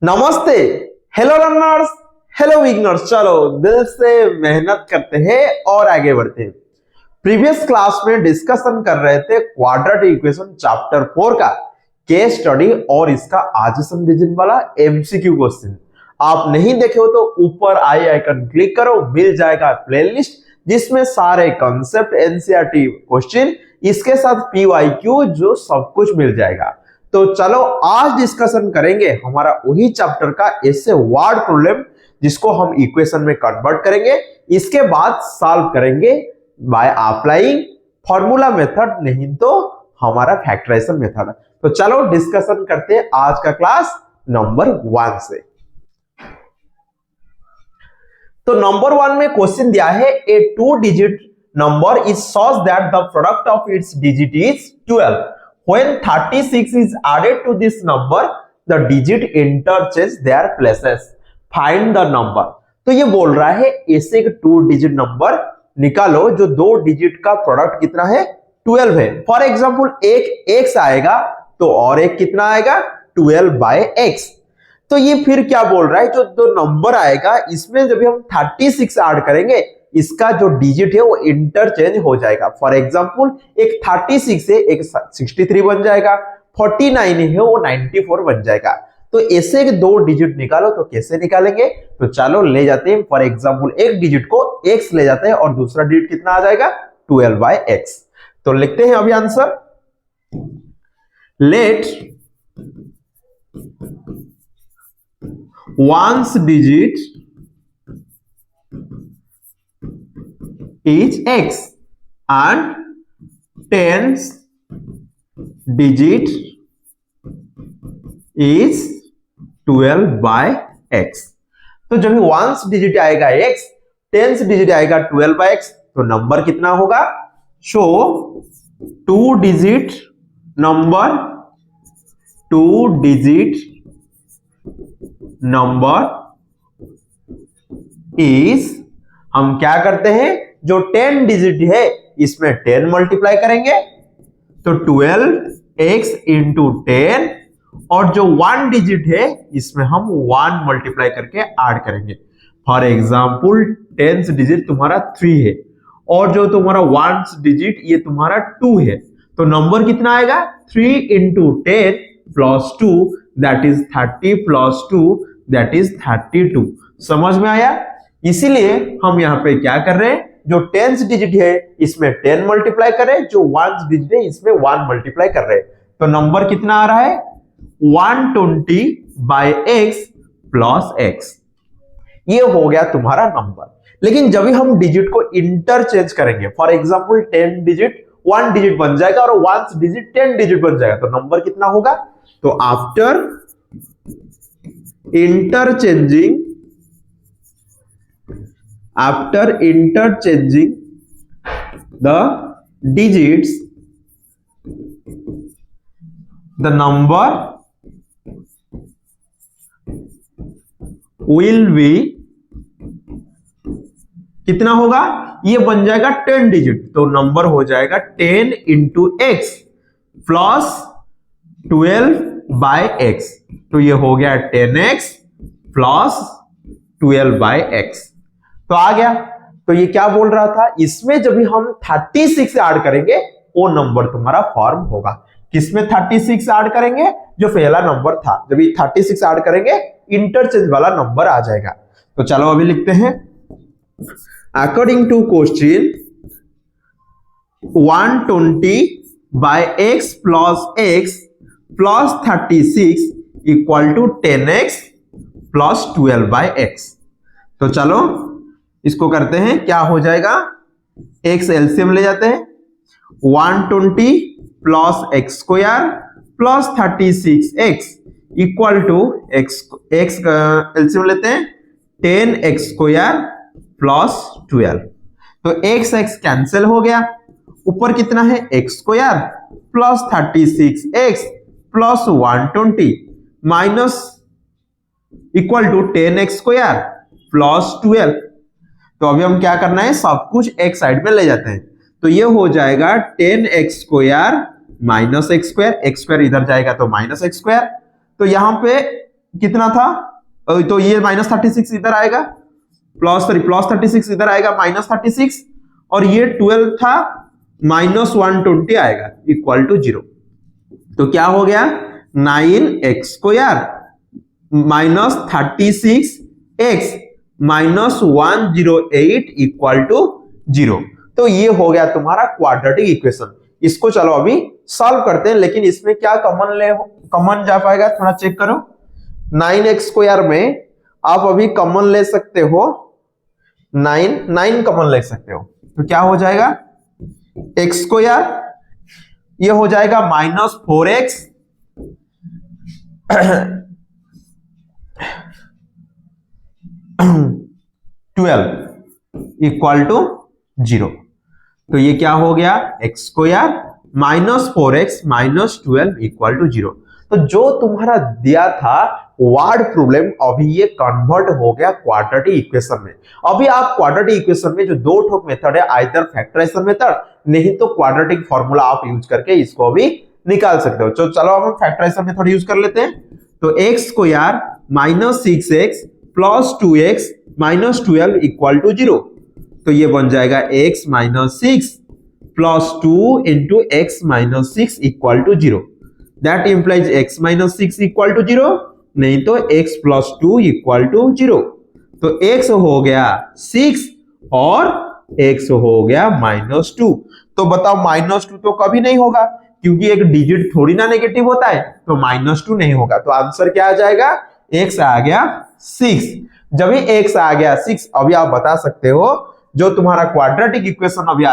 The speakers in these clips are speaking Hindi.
नमस्ते, हेलो रनर्स, हेलो विगनर्स। चलो दिल से मेहनत करते हैं और आगे बढ़ते हैं। प्रीवियस क्लास में डिस्कशन कर रहे थे क्वाड्रेटिक इक्वेशन चैप्टर 4 का केस स्टडी और इसका आज सम रीजन वाला एमसीक्यू क्वेश्चन। आप नहीं देखे हो तो ऊपर आई आइकन क्लिक करो, मिल जाएगा प्लेलिस्ट जिसमें सारे कॉन्सेप्ट एनसीईआरटी क्वेश्चन इसके साथ पीवाईक्यू जो सब कुछ मिल जाएगा। तो चलो आज डिस्कशन करेंगे हमारा वही चैप्टर का ऐसे वर्ड प्रॉब्लम जिसको हम इक्वेशन में कन्वर्ट करेंगे। इसके बाद सॉल्व करेंगे बाय अप्लाइंग फॉर्मूला मेथड, नहीं तो हमारा फैक्टराइजेशन मेथड। तो चलो डिस्कशन करते हैं आज का क्लास नंबर 1 से। तो नंबर 1 में क्वेश्चन दिया है ए 2 digit number is such that the product of its digit is 12। When 36 is added to this number, the digit interchange their places. Find the number. तो ये बोल रहा है ऐसे एक 2 डिजिट नंबर निकालो जो 2 डिजिट का प्रोडक्ट कितना है 12 है। फॉर एग्जांपल एक x आएगा तो और एक कितना आएगा 12/x। तो ये फिर क्या बोल रहा है जो दो नंबर आएगा इसमें जब हम 36 ऐड करेंगे इसका जो डिजिट है वो इंटरचेंज हो जाएगा। फॉर एग्जांपल एक 36 से एक 63 बन जाएगा, 49 है वो 94 बन जाएगा। तो ऐसे दो डिजिट निकालो तो कैसे निकालेंगे? तो चलो ले जाते हैं। फॉर एग्जांपल एक डिजिट को x ले जाते हैं और दूसरा डिजिट कितना आ जाएगा 12/x। तो लिखते हैं अभी answer. Let ones digit is x and tens digit is 12/x। तो जब वंस डिजिट आएगा x, टेंस डिजिट आएगा 12/x, तो नंबर कितना होगा? शो 2 डिजिट नंबर इज, हम क्या करते हैं जो 10 डिजिट है इसमें 10 मल्टीप्लाई करेंगे तो 12x इंटू 10, और जो 1 डिजिट है इसमें हम 1 मल्टीप्लाई करके ऐड करेंगे। फॉर एग्जांपल 10th डिजिट तुम्हारा 3 है और जो तुम्हारा 1st डिजिट ये तुम्हारा 2 है, तो नंबर कितना आएगा 3 into 10 plus 2 that is 30 plus 2 that is 32। समझ में आया? इसीलिए हम यहाँ पे क्या कर रहे हैं, जो 10th डिजिट है इसमें 10 मल्टीप्लाई कर रहे हैं, जो 1st डिजिट है इसमें 1 मल्टीप्लाई कर रहे हैं। तो नंबर कितना आ रहा है 120/x प्लस x। ये हो गया तुम्हारा नंबर। लेकिन जब भी हम डिजिट को इंटरचेंज करेंगे, फॉर एग्जांपल 10 डिजिट 1 डिजिट बन जाएगा और 1st डिजिट 10 डिजिट बन जाएगा, तो नंबर कितना होगा? तो after interchanging the digits, the number will be कितना होगा? ये बन जाएगा 10 डिजिट, तो नंबर हो जाएगा 10 इंटू x प्लस 12/x। तो ये हो गया 10x प्लस 12/x। तो आ गया। तो ये क्या बोल रहा था, इसमें जब भी हम 36 ऐड करेंगे वो नंबर तुम्हारा फॉर्म होगा। किसमें 36 ऐड करेंगे? जो पहला नंबर था, जब ये 36 ऐड करेंगे इंटरचेंज वाला नंबर आ जाएगा। तो चलो अभी लिखते हैं। According to question 120/x plus x plus 36 equal to 10x plus 12/x। तो चलो इसको करते हैं, क्या हो जाएगा x एलसीएम ले जाते हैं। 120 plus x square plus 36x equal to x का एलसीएम लेते हैं 10x स्क्वायर प्लस 12। तो x कैंसिल हो गया, ऊपर कितना है x square plus 36x plus 120 minus equal to 10x square plus 12। तो अभी हम क्या करना है, सब कुछ एक साइड में ले जाते हैं। तो ये हो जाएगा 10x square minus x square, x square इधर जाएगा तो माइनस एक्स स्क्वायर। तो यहाँ पे कितना था, तो ये -36 इधर आएगा, प्लस 36 इधर आएगा, -36, और ये 12 था, -120 आएगा, इक्वल टू 0। तो क्या हो गया, 9x² -36x -108 इक्वल टू 0। तो ये हो गया तुम्हारा क्वाड्रेटिक इक्वेशन। इसको चलो अभी सॉल्व करते हैं, लेकिन इसमें क्या कॉमन जा पाएगा, थोड़ा चेक करो। 9x² में आप अभी कॉमन ले सकते हो 9 कॉमन ले सकते हो, तो क्या हो जाएगा, x², ये हो जाएगा -4x 12 इक्वल टू 0। तो ये क्या हो गया, x² -4x -12 इक्वल टू 0। तो जो तुम्हारा दिया था वर्ड प्रॉब्लम, अभी ये कन्वर्ट हो गया क्वाड्रेटिक इक्वेशन में। अभी आप क्वाड्रेटिक इक्वेशन में जो दो ठोक मेथड है, आइदर फैक्टराइजेशन मेथड नहीं तो क्वाड्रेटिक फॉर्मूला आप यूज करके इसको भी निकाल सकते हो। तो चलो हम फैक्टराइजेशन मेथड यूज कर लेते हैं। तो x² -6x + 2x -12 equal to 0। तो ये बन जाएगा x -6 + 2 × x -6 equal to 0। That implies x -6 equal to 0, नहीं तो x + 2 इक्वल टू 0। तो x हो गया 6 और x हो गया -2। तो बताओ -2 तो कभी नहीं होगा, क्योंकि एक डिजिट थोड़ी ना नेगेटिव होता है, तो -2 नहीं होगा। तो आंसर क्या आ जाएगा, x आ गया 6। जब भी x आ गया 6, अभी आप बता सकते हो जो तुम्हारा क्वाड्रेटिक इक्वेशन अभी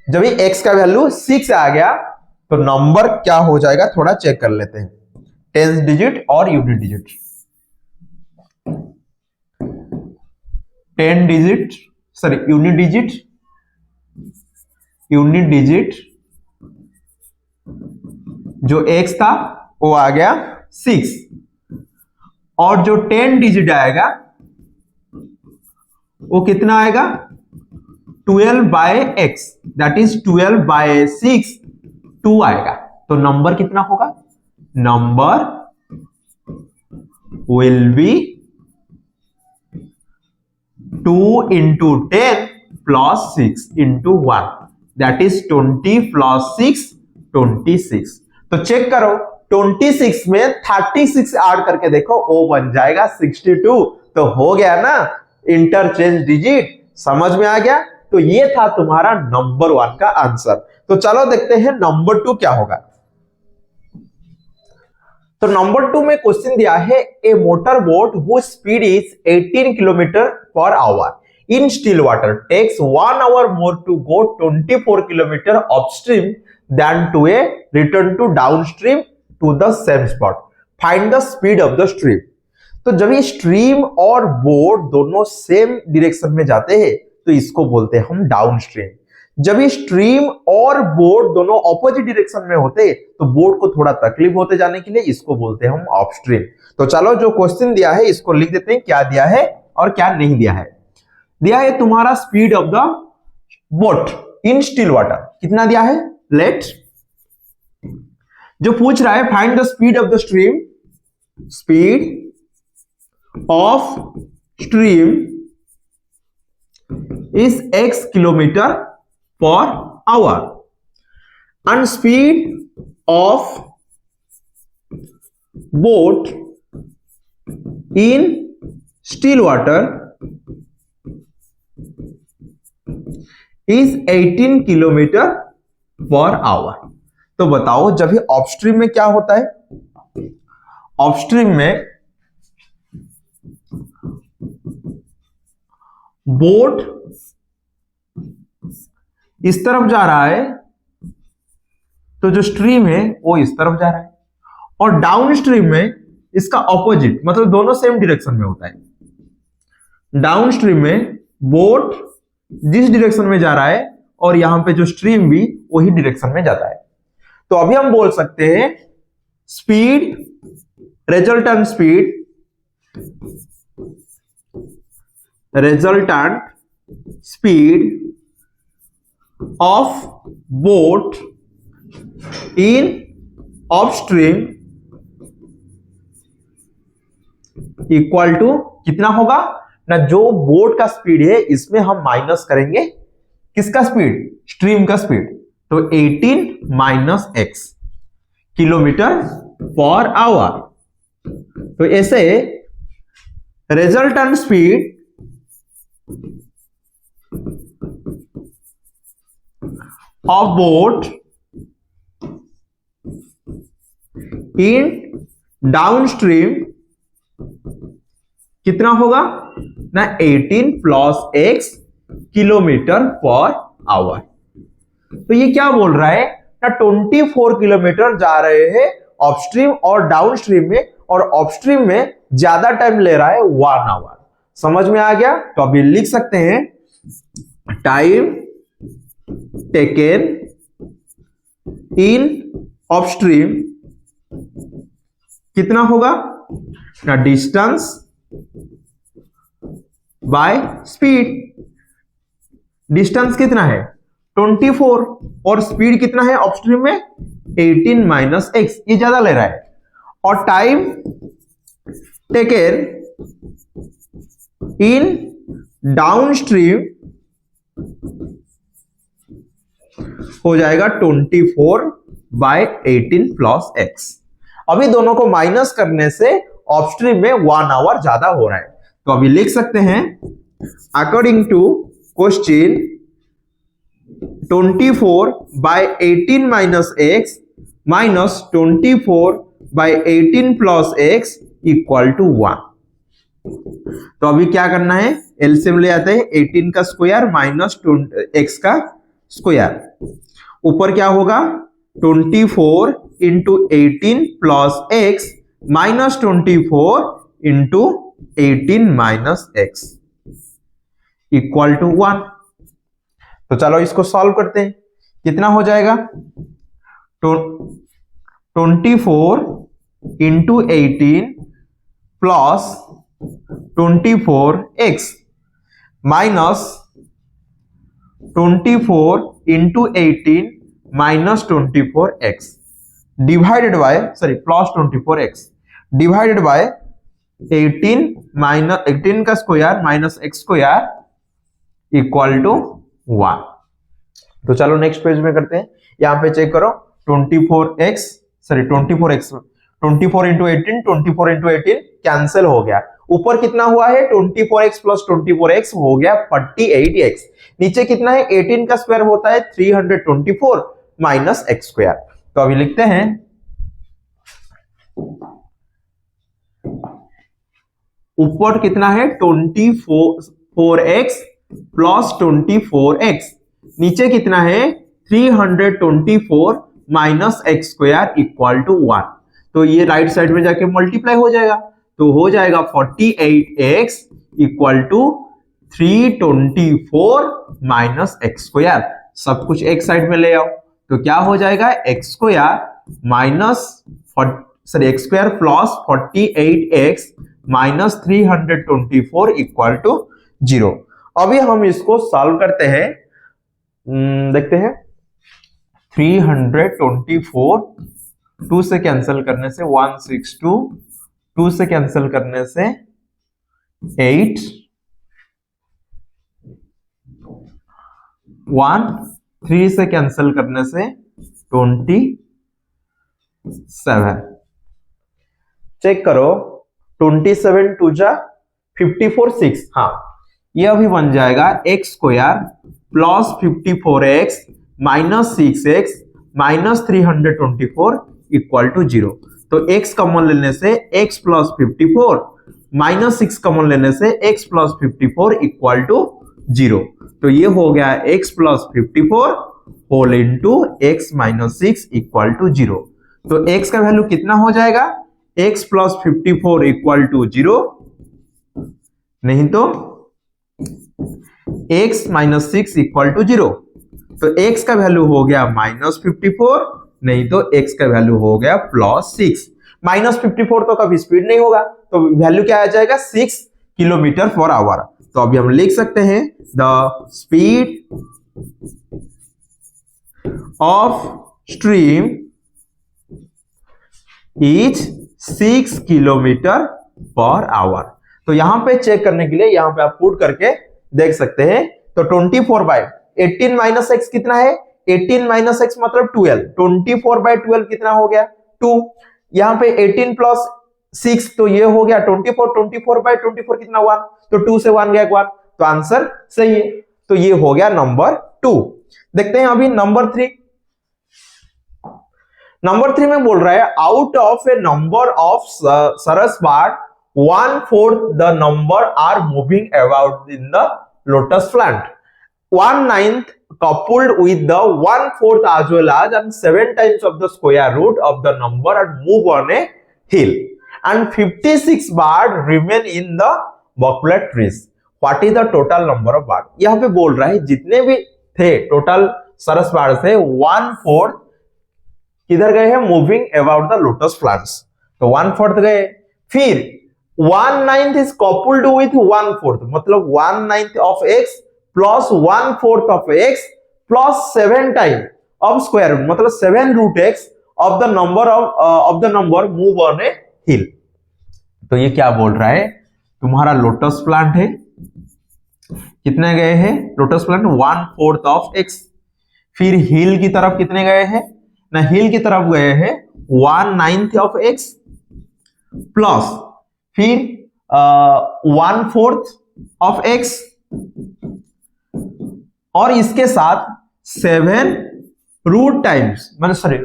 जब भी x का वैल्यू 6 आ गया तो नंबर क्या हो जाएगा, थोड़ा चेक कर लेते हैं। 10 डिजिट और unit digit, 10 digit sorry unit digit जो x था वो आ गया 6, और जो 10 डिजिट आएगा वो कितना आएगा, 12/x, दैट इज 12/6 2 आएगा। तो नंबर कितना होगा, number will be 2 × 10 + 6 × 1, that is 20 + 6 26। तो चेक करो 26 में 36 ऐड करके देखो, वो बन जाएगा 62। तो हो गया ना इंटरचेंज डिजिट, समझ में आ गया। तो ये था तुम्हारा नंबर 1 का आंसर। तो चलो देखते हैं नंबर 2 क्या होगा। तो नंबर 2 में क्वेश्चन दिया है, a motor boat whose speed is 18 km/h in still water takes 1 hour more to go 24 km upstream than to a return to downstream to the same spot. Find the speed of the stream. तो जब ये स्ट्रीम और बोट दोनों सेम डायरेक्शन में जाते हैं तो इसको बोलते हैं हम डाउनस्ट्रीम। जब ये स्ट्रीम और बोट दोनों ऑपोजिट डायरेक्शन में होते तो बोट को थोड़ा तकलीफ होते जाने के लिए इसको बोलते हैं हम अपस्ट्रीम। तो चलो जो क्वेश्चन दिया है इसको लिख देते हैं, क्या दिया है और क्या नहीं दिया है। दिया है तुम्हारा speed of the boat in still water, कितना दिया है, लेट। जो पूछ रहा है find the speed of the stream, speed of stream is x km/h and speed of boat in still water is 18 km/h। तो बताओ जब भी अपस्ट्रीम में क्या होता है, अपस्ट्रीम में बोट इस तरफ जा रहा है तो जो स्ट्रीम है वो इस तरफ जा रहा है, और डाउन स्ट्रीम में इसका ऑपोजिट, मतलब दोनों सेम डायरेक्शन में होता है। डाउन स्ट्रीम में बोट जिस डायरेक्शन में जा रहा है और यहां पे जो स्ट्रीम भी वही डायरेक्शन में जाता है। तो अभी हम बोल सकते हैं speed, resultant speed of boat in upstream equal to कितना होगा ना, जो बोट का स्पीड है इसमें हम माइनस करेंगे किसका स्पीड, स्ट्रीम का स्पीड, तो 18 minus x kilometre per hour. तो ऐसे resultant speed of boat in downstream कितना होगा ना, 18 plus x kilometre per hour. तो ये क्या बोल रहा है ना, 24 किलोमीटर जा रहे हैं अपस्ट्रीम और डाउनस्ट्रीम में, और अपस्ट्रीम में ज्यादा टाइम ले रहा है 1 आवर। समझ में आ गया? तो अभी लिख सकते हैं टाइम टेकन इन अपस्ट्रीम कितना होगा ना, डिस्टेंस बाय स्पीड। डिस्टेंस कितना है 24 और स्पीड कितना है अपस्ट्रीम में 18 माइनस x, ये ज्यादा ले रहा है। और टाइम टेकन इन डाउनस्ट्रीम हो जाएगा 24 बाय 18 प्लस x। अभी दोनों को माइनस करने से अपस्ट्रीम में 1 आवर ज्यादा हो रहा है। तो अभी लिख सकते हैं according to question 24 by 18 minus x minus 24 by 18 plus x equal to 1। तो अभी क्या करना है, एलसीएम ले आते हैं, 18 का स्क्वायर माइनस x का स्क्वायर, ऊपर क्या होगा 24 into 18 plus x minus 24 into 18 minus x equal to 1। तो चलो इसको सॉल्व करते हैं, कितना हो जाएगा 24 into 18 plus 24x minus 24 into 18 minus 24x divided by plus 24x divided by 18 minus 18 का square minus x square equal to 1। तो चलो नेक्स्ट पेज में करते हैं, यहां पे चेक करो 24x इंटू 18 24 इंटू 18 कैंसिल हो गया, ऊपर कितना हुआ है 24x प्लस 24x हो गया 48x, नीचे कितना है 18 का स्क्वायर होता है 324 माइनस x स्क्वायर। तो अभी लिखते हैं ऊपर कितना है 24x प्लस 24x, नीचे कितना है 324 minus x square equal to 1। तो ये राइट साइड में जाके मल्टीप्लाई हो जाएगा, तो हो जाएगा 48x equal to 324 minus x square, सब कुछ एक साइड में ले आओ, तो क्या हो जाएगा x square minus x square plus 48x minus 324 equal to 0। अभी हम इसको सॉल्व करते हैं, देखते हैं 324 2 से कैंसिल करने से 162, 2 से कैंसिल करने से 8, 1 3 से कैंसिल करने से 27। चेक करो 27 2 जा 54 6, हाँ ये अभी बन जाएगा x square plus 54x minus 6x minus 324 equal to 0। तो x कॉमन लेने से x प्लस 54 माइनस 6 कॉमन लेने से x प्लस 54 इक्वल टू 0। तो ये हो गया x plus 54 whole into x minus 6 equal to 0। तो x का वैल्यू कितना हो जाएगा, x प्लस 54 इक्वल टू 0, नहीं तो x माइनस 6 इक्वल टू 0। तो x का वैल्यू हो गया माइनस 54, नहीं तो x का वैल्यू हो गया प्लस 6। माइनस 54 तो कभी स्पीड नहीं होगा, तो वैल्यू क्या आ जाएगा 6 किलोमीटर पर आवर। तो अभी हम लिख सकते हैं the speed of stream is 6 kilometre per hour. तो यहां पे चेक करने के लिए यहां पे आप पुट करके देख सकते हैं। तो 24/18 माइनस एक्स कितना है? 18 माइनस एक्स मतलब 12। 24/12 कितना हो गया? 2। यहाँ पे 18 प्लस 6 तो ये हो गया 24। 24/24 कितना 1, तो 2 से 1 गया 1, तो आंसर सही है। तो ये हो गया नंबर 2। देखते हैं अभी नंबर 3। नंबर 3 में बोल रहा है out of a number of sarus birds 1/4 the number are moving about in the lotus plant. 1/9 coupled with the 1/4 as well as and 7 times of the square root of the number and move on a hill and 56 bird remain in the bucklet trees. What is the total number of bird? यहाँ पे बोल रहा है जितने भी थे टोटल सरस बार्ड थे 1/4 किधर गए हैं? Moving about the lotus plants. तो 1/4 गए। फिर 1/9 is coupled with 1/4 मतलब 1/9 of x plus 1/4 of x plus 7 time of square root मतलब 7 root x of the number move on a hill. तो ये क्या बोल रहा है? तुम्हारा लोटस प्लांट है, कितने गए हैं? Lotus plant 1/4 of x। फिर हिल की तरफ कितने गए हैं? ना हिल की तरफ गए हैं 1/9 ऑफ x प्लस फिर 1/4 ऑफ x और इसके साथ 7 रूट टाइम्स मतलब sorry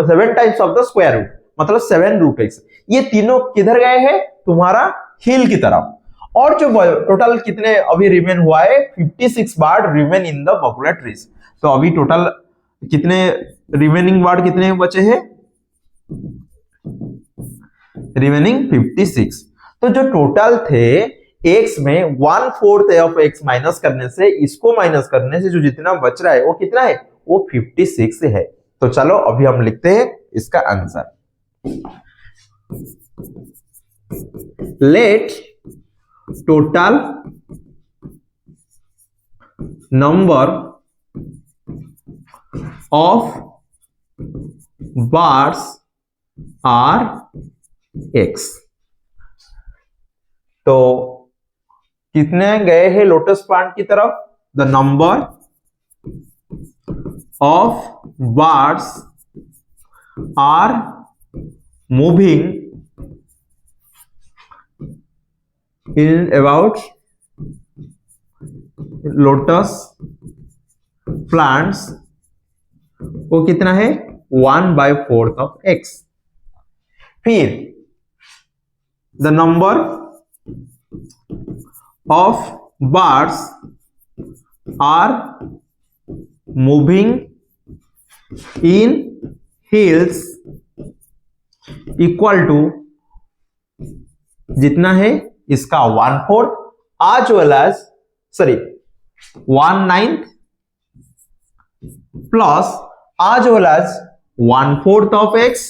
7 times of the square root मतलब 7 रूट x। ये तीनों किधर गए हैं? तुम्हारा हिल की तरफ। और जो टोटल कितने अभी रिमेन हुआ है 56 bird remain in the bakula trees. तो अभी टोटल कितने रिमेनिंग बार्ड कितने बचे हैं? रिमेनिंग 56। तो जो टोटल थे x में 1/4 ऑफ x माइनस करने से इसको माइनस करने से जो जितना बच रहा है वो कितना है? वो 56 है। तो चलो अभी हम लिखते हैं इसका answer. Let total number of birds are x। तो कितने गए हैं लोटस प्लांट की तरफ? The number of birds are moving in about lotus plants वो कितना है? 1/4 ऑफ x। फिर the number of birds are moving in hills equal to जितना है इसका 1/4 as well as 1/9 plus as well as 1/4 of x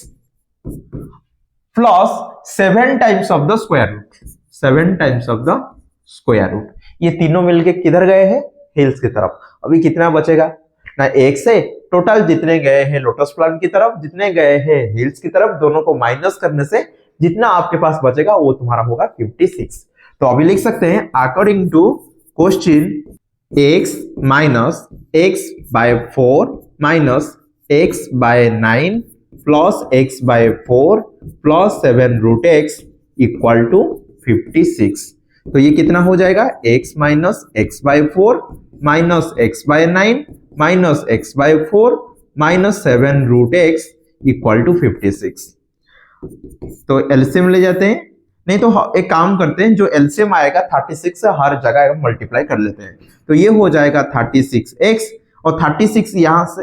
plus 7 times of the square root 7 times of the square root. ये तीनों मिलके किधर गए हैं? हिल्स की तरफ। अभी कितना बचेगा ना? एक से टोटल जितने गए हैं लोटस प्लांट की तरफ जितने गए हैं हिल्स की तरफ दोनों को माइनस करने से जितना आपके पास बचेगा वो तुम्हारा होगा 56। तो अभी लिख सकते हैं according to question x minus x/4 minus x/9 plus x/4 plus 7 root x equal to 56। तो ये कितना हो जाएगा? x minus x/4 minus x/9 minus x/4 minus 7 root x equal to 56। तो एलसीएम ले जाते हैं, नहीं तो एक काम करते हैं जो एलसीएम आएगा 36 से हर जगह मल्टीप्लाई कर लेते हैं। तो ये हो जाएगा 36x और 36 यहां से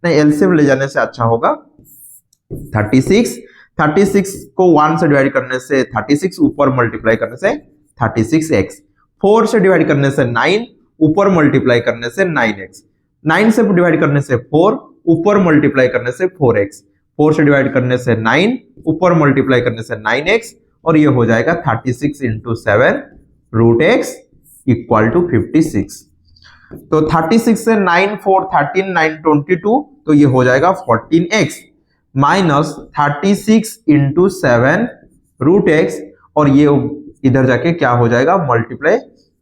नहीं एलसीएम ले जाने से अच्छा होगा 36 को 1 से डिवाइड करने से 36 ऊपर मल्टीप्लाई करने से 36x 4 से डिवाइड करने से 9 ऊपर मल्टीप्लाई करने से 9x 9 से डिवाइड करने से 4 ऊपर मल्टीप्लाई करने से 4x 4 से डिवाइड करने से 9 ऊपर मल्टीप्लाई करने से 9x और ये हो जाएगा 36 into 7 root x equal to 56। तो 36 से 9 4 13 9 22 तो ये हो जाएगा 14x minus 36 into 7 root x, और ये इधर जाके क्या हो जाएगा मल्टीप्लाई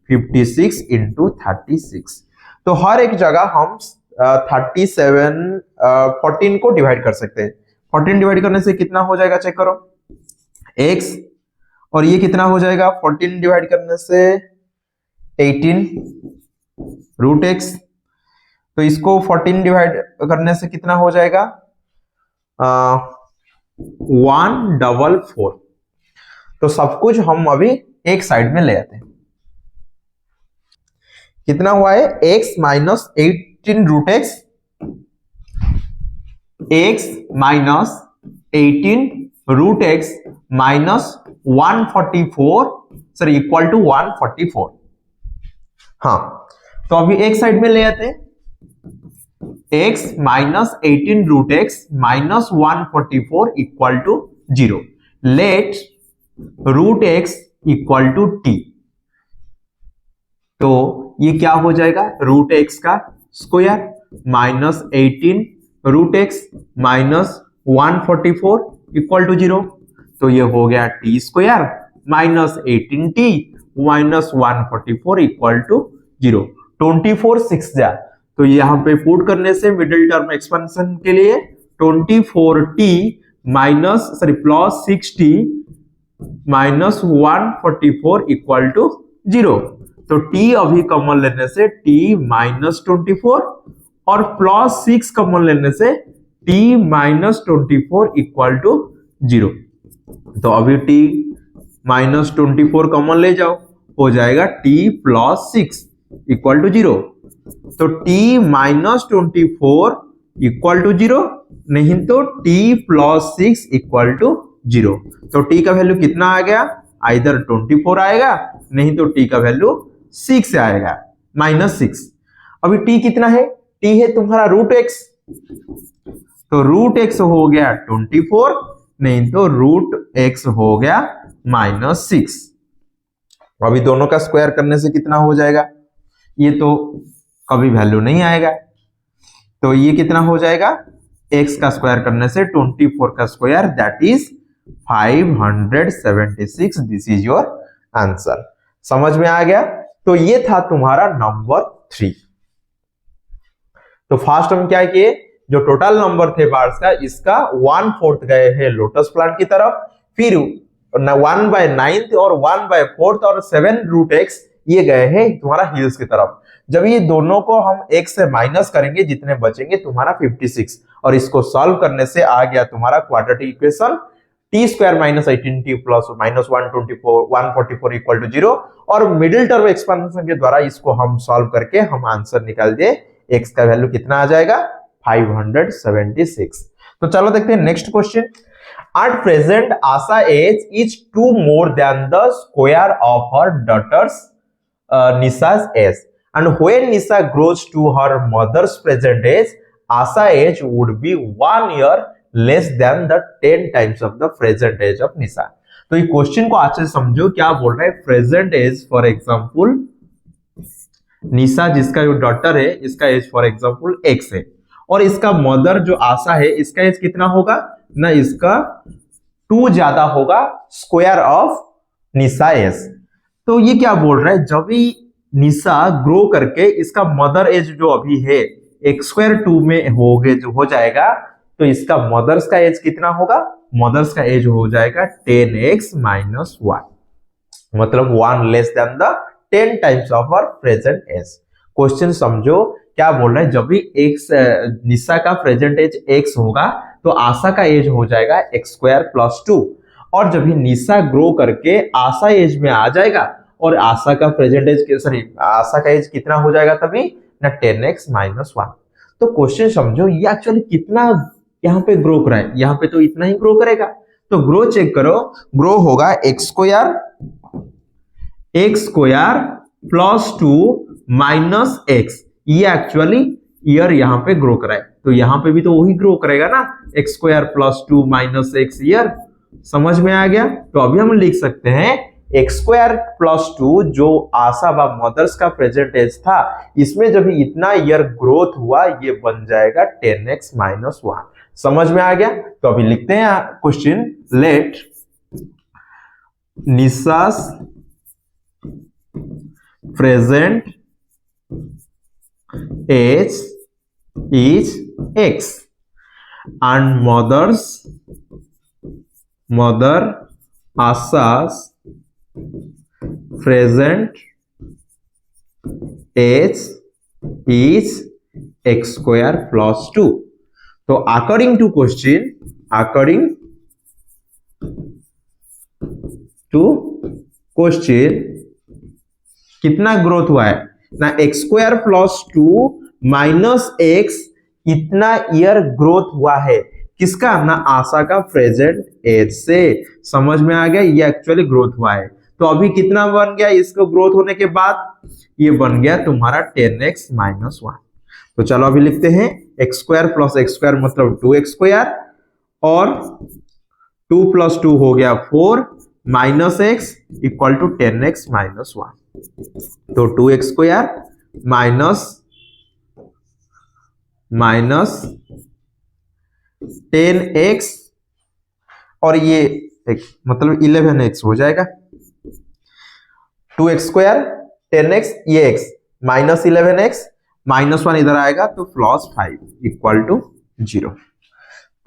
56 इंटू 36। तो हर एक जगह हम 37 14 को डिवाइड कर सकते हैं। 14 डिवाइड करने से कितना हो जाएगा चेक करो, x, और ये कितना हो जाएगा 14 डिवाइड करने से 18 रूट एक्स। तो इसको 14 डिवाइड करने से कितना हो जाएगा 144। तो सब कुछ हम अभी एक साइड में ले आते हैं। कितना हुआ है x minus 18 root x, x minus 18 root x minus 144 sir equal to 144। हाँ, तो अभी एक साइड में ले आते हैं, x minus 18 root x minus 144 equal to 0। Let root x equal to t। तो ये क्या हो जाएगा रूट एक्स का square minus 18 root x minus 144 equal to 0। तो ये हो गया t square minus 18t minus 144 equal to 0। 24 6 जा, तो यहाँ पे पुट करने से मिडिल टर्म एक्सपेंशन के लिए 24t minus plus 6t minus 144 equal to 0। तो t अभी कॉमन लेने से t माइनस 24 और प्लस 6 कॉमन लेने से t माइनस 24 इक्वल टू 0। तो अभी t माइनस 24 कॉमन ले जाओ, हो जाएगा t प्लस 6 इक्वल टू 0। तो t माइनस 24 इक्वल टू 0, नहीं तो t प्लस 6 इक्वल टू 0। तो t का वैल्यू कितना आ गया, आइदर 24 आएगा, नहीं तो t का वैल्यू 6 आएगा माइनस 6। अभी t कितना है, t है तुम्हारा रूट एक्स, तो रूट एक्स हो गया 24, नहीं तो रूट एक्स हो गया माइनस 6। अभी दोनों का स्क्वायर करने से कितना हो जाएगा, ये तो कभी वैल्यू नहीं आएगा, तो ये कितना हो जाएगा x का स्क्वायर करने से 24 का square that is 576। This is your answer. समझ में आ गया। तो ये था तुम्हारा नंबर 3। तो फर्स्ट हम क्या किए, जो टोटल नंबर थे बार्स का, इसका 1/4 गए हैं लोटस प्लांट की तरफ, फिर 1/9 और 1/4 और 7 रूट एक्स ये गए हैं तुम्हारा हिल्स की तरफ। जब ये दोनों को हम x से माइनस करेंगे, जितने बचेंगे तुम्हारा 56, और इसको सॉल्व करने से आ गया तुम्हारा quadratic equation t square minus 18t plus minus 144 equal to 0। और मिडिल टर्म एक्सपेंशन के द्वारा इसको हम सॉल्व करके हम आंसर निकाल दिए, x का वैल्यू कितना आ जाएगा 576। तो चलो देखते हैं next question. At present, Asha age is 2 more than the square of her daughter's Nisha's age. And when Nisha grows to her mother's present age, Asha age would be 1 year less than the 10 times of the present age of Nisha. तो ये क्वेश्चन को अच्छे से समझो, क्या बोल रहा है, प्रेजेंट एज फॉर एग्जांपल निशा जिसका जो डॉटर है, इसका एज फॉर एग्जांपल x है, और इसका मदर जो आशा है, इसका एज कितना होगा ना, इसका 2 ज्यादा होगा स्क्वायर ऑफ निशा एज। तो ये क्या बोल रहा है, जब भी निशा ग्रो करके इसका मदर एज जो अभी है x² 2 में हो गए जो हो जाएगा, तो इसका मदर्स का एज कितना होगा, मदर्स का एज हो जाएगा 10x माइनस 1, मतलब 1 less than the 10 times of our present age. Question समझो, क्या बोल रहा है, जब भी x निशा का प्रेजेंट एज x होगा तो आशा का एज हो जाएगा x² प्लस 2, और जब भी निशा ग्रो करके आशा एज में आ जाएगा और आशा का प्रेजेंट एज आशा का एज कितना हो जाएगा तभी ना 10x माइनस 1। तो क्वेश्चन समझो, ये एक्चुअली कितना यहाँ पे ग्रो कर रहा है, यहाँ पे तो इतना ही ग्रो करेगा, तो ग्रो चेक करो, ग्रो होगा x² प्लस 2 माइनस x। ये एक्चुअली ईयर यहाँ पे ग्रो करा है, तो यहाँ पे भी तो वही ग्रो करेगा ना, x² plus 2 minus x year. समझ में आ गया। तो अभी हम लिख सकते हैं x² प्लस 2 जो आशा व मदर्स का प्रेजेंट एज था, इसमें जब इतना ईयर ग्रोथ हुआ, ये बन जाएगा 10x माइनस 1। समझ में आ गया? तो अभी लिखते हैं question, let Nisha's present age is x and mother Asha's present age is x square plus 2. तो according to question, कितना ग्रोथ हुआ है ना, x square plus 2 minus x, इतना ईयर ग्रोथ हुआ है किसका ना, आशा का प्रेजेंट एज से। समझ में आ गया? ये एक्चुअली ग्रोथ हुआ है। तो अभी कितना बन गया इसको ग्रोथ होने के बाद, ये बन गया तुम्हारा 10x माइनस 1। तो चलो अभी लिखते हैं x square plus x square मतलब 2x स्क्वायर, और 2 प्लस 2 हो गया 4 minus x equal to 10x minus 1। तो 2x स्क्वायर माइनस 10x और ये मतलब 11x हो जाएगा। 2x स्क्वायर 10x, ये x माइनस 11x माइनस 1 इधर आएगा तो प्लस 5 इक्वल टू 0।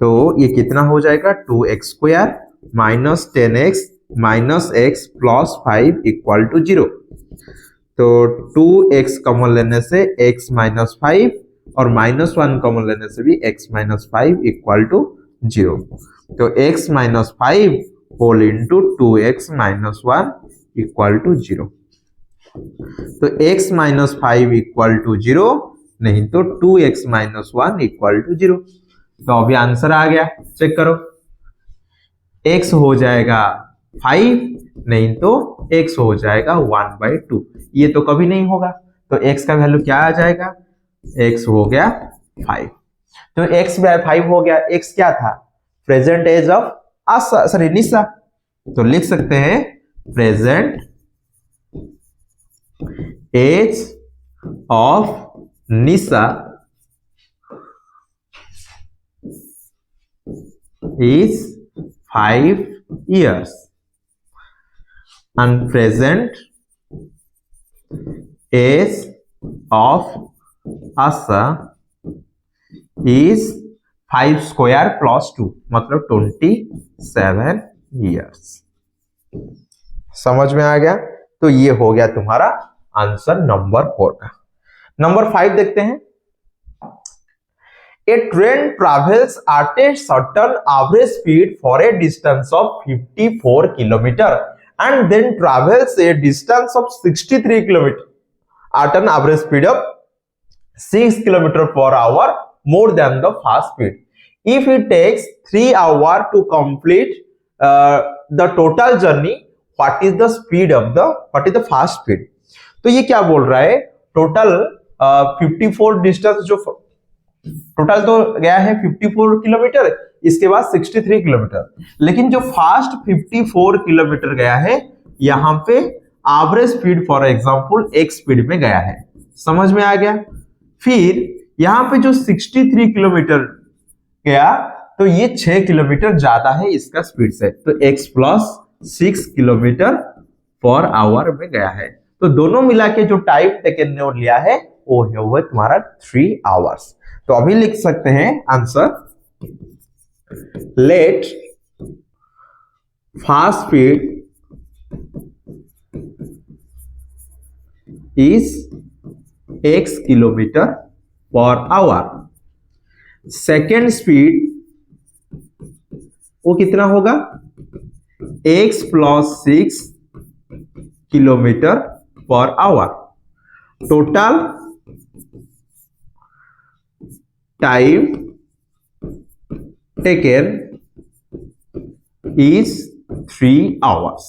तो ये कितना हो जाएगा, 2x square minus 10x minus x plus 5 equal to 0। तो 2x कॉमन लेने से x माइनस 5 और माइनस 1 कॉमन लेने से भी x माइनस 5 इक्वल टू 0। तो x minus 5 whole into 2x minus 1 equal to 0। तो x माइनस 5 इक्वल टू 0, नहीं तो 2x माइनस 1 इक्वल टू 0। तो अभी आंसर आ गया, चेक करो। x हो जाएगा 5, नहीं तो x हो जाएगा 1/2। ये तो कभी नहीं होगा, तो x का वैल्यू क्या आ जाएगा, x हो गया 5। तो x 5 हो गया। x क्या था, present age of Asha, sorry Nisha. तो लिख सकते हैं present age of Nisha is 5 years and present age of Asha is 5 square plus 2 मतलब 27 years। समझ में आ गया? तो ये हो गया तुम्हारा आंसर नंबर 4 का। नंबर 5 देखते हैं। A train travels at a certain average speed for a distance of 54 km and then travels a distance of 63 km at an average speed of 6 km per hour more than the fast speed. If it takes 3 hours to complete the total journey, what is the fast speed? तो ये क्या बोल रहा है, टोटल 54 डिस्टेंस, जो टोटल तो गया है 54 किलोमीटर, इसके बाद 63 किलोमीटर, लेकिन जो फास्ट 54 किलोमीटर गया है यहाँ पे एवरेज स्पीड फॉर एग्जांपल एक स्पीड में गया है। समझ में आ गया? फिर यहाँ पे जो 63 किलोमीटर गया तो ये 6 किलोमीटर ज्यादा है इसका स्पीड से, तो x plus 6 kilometre per our में गया है। तो दोनों मिला के जो टाइम टेकन ने लिया है वो है वो तुम्हारा 3 आवर्स। तो अभी लिख सकते हैं answer, let first speed is x kilometre per hour, second speed वो कितना होगा, x plus 6 kilometre per hour, total time taken is 3 hours.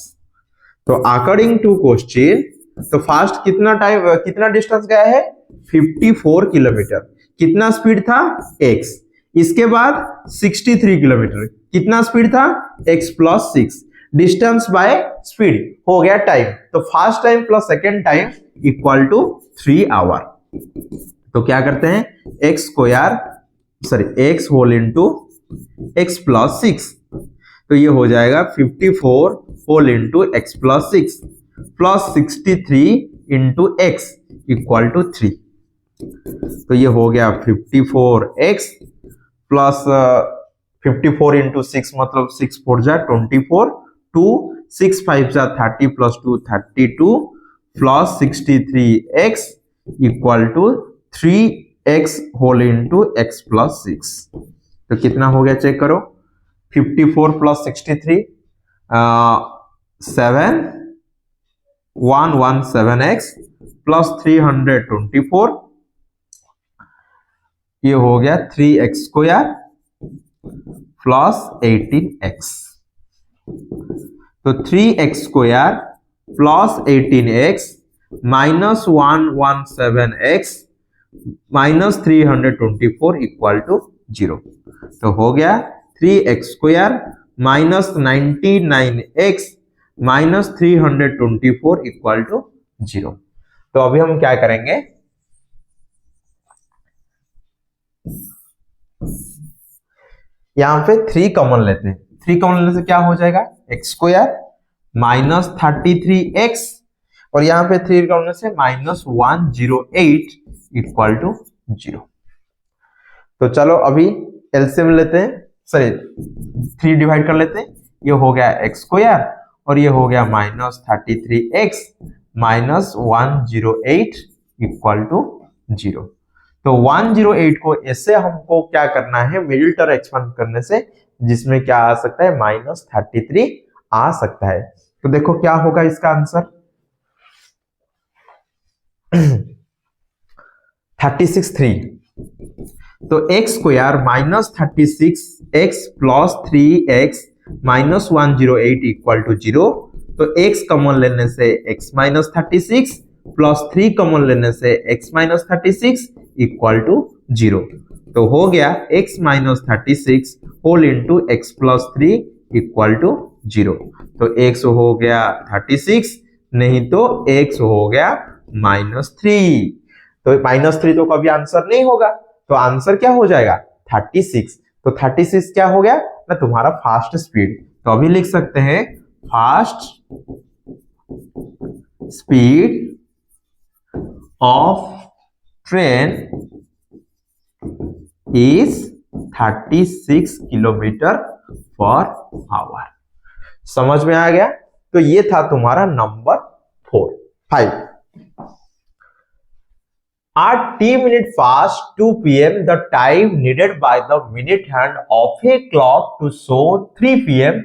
तो अकॉर्डिंग टू क्वेश्चन, तो फास्ट कितना डिस्टेंस गया है, 54 किलोमीटर, कितना स्पीड था x, इसके बाद 63 किलोमीटर, कितना स्पीड था x plus 6, distance by speed हो गया टाइम, तो first time plus second time equal to 3 hour. तो क्या करते हैं, x whole into x plus 6, तो ये हो जाएगा 54 whole into x plus 6 plus 63 into x equal to 3। तो ये हो गया 54x प्लस 54 इंटू 6 मतलब 6 4 जा 24, 2 6 5 जा 30 plus 2 32 plus 63x equal to 3x whole into x plus 6। तो कितना हो गया चेक करो, 54 प्लस 63 7 प्लस 324, ये हो गया 3x स्क्वायर प्लस 18x। तो 3x square plus 18x minus 117x minus 324 equal to 0। तो हो गया 3x square minus 99x minus 324 equal to 0। तो अभी हम क्या करेंगे, यहां पे 3 कॉमन लेते हैं। 3 कॉमन लेने से क्या हो जाएगा, एक्स स्क्वायर माइनस 33x और यहां पे 3 कॉमन लेने से माइनस 108 इक्वल टू 0। तो चलो अभी एलसीएम लेते हैं, सॉरी 3 डिवाइड कर लेते हैं। ये हो गया एक्स स्क्वायर और ये हो गया minus 33x minus 108 equal to 0। तो 108 को ऐसे हमको क्या करना है, मिडिल टर्म एक्सपेंड करने से, जिसमें क्या आ सकता है माइनस 33 आ सकता है। तो देखो क्या होगा इसका आंसर 36 3। तो x square minus 36x plus 3x minus 108 equal to 0। तो x कॉमन लेने से x माइनस 36 प्लस 3 कॉमन लेने से x माइनस 36 इक्वल टू 0। तो हो गया x minus 36 whole into x plus 3 equal to 0। तो x हो गया 36, नहीं तो x हो गया माइनस 3। तो माइनस 3 तो कभी आंसर नहीं होगा, तो आंसर क्या हो जाएगा 36। तो 36 क्या हो गया ना, तुम्हारा फास्ट स्पीड। तो अभी लिख सकते हैं fast speed of train is 36 kilometre per our. समझ में आ गया। तो ये था तुम्हारा number 5। At t-minute past 2 p.m. the time needed by the minute hand of a clock to show 3 p.m.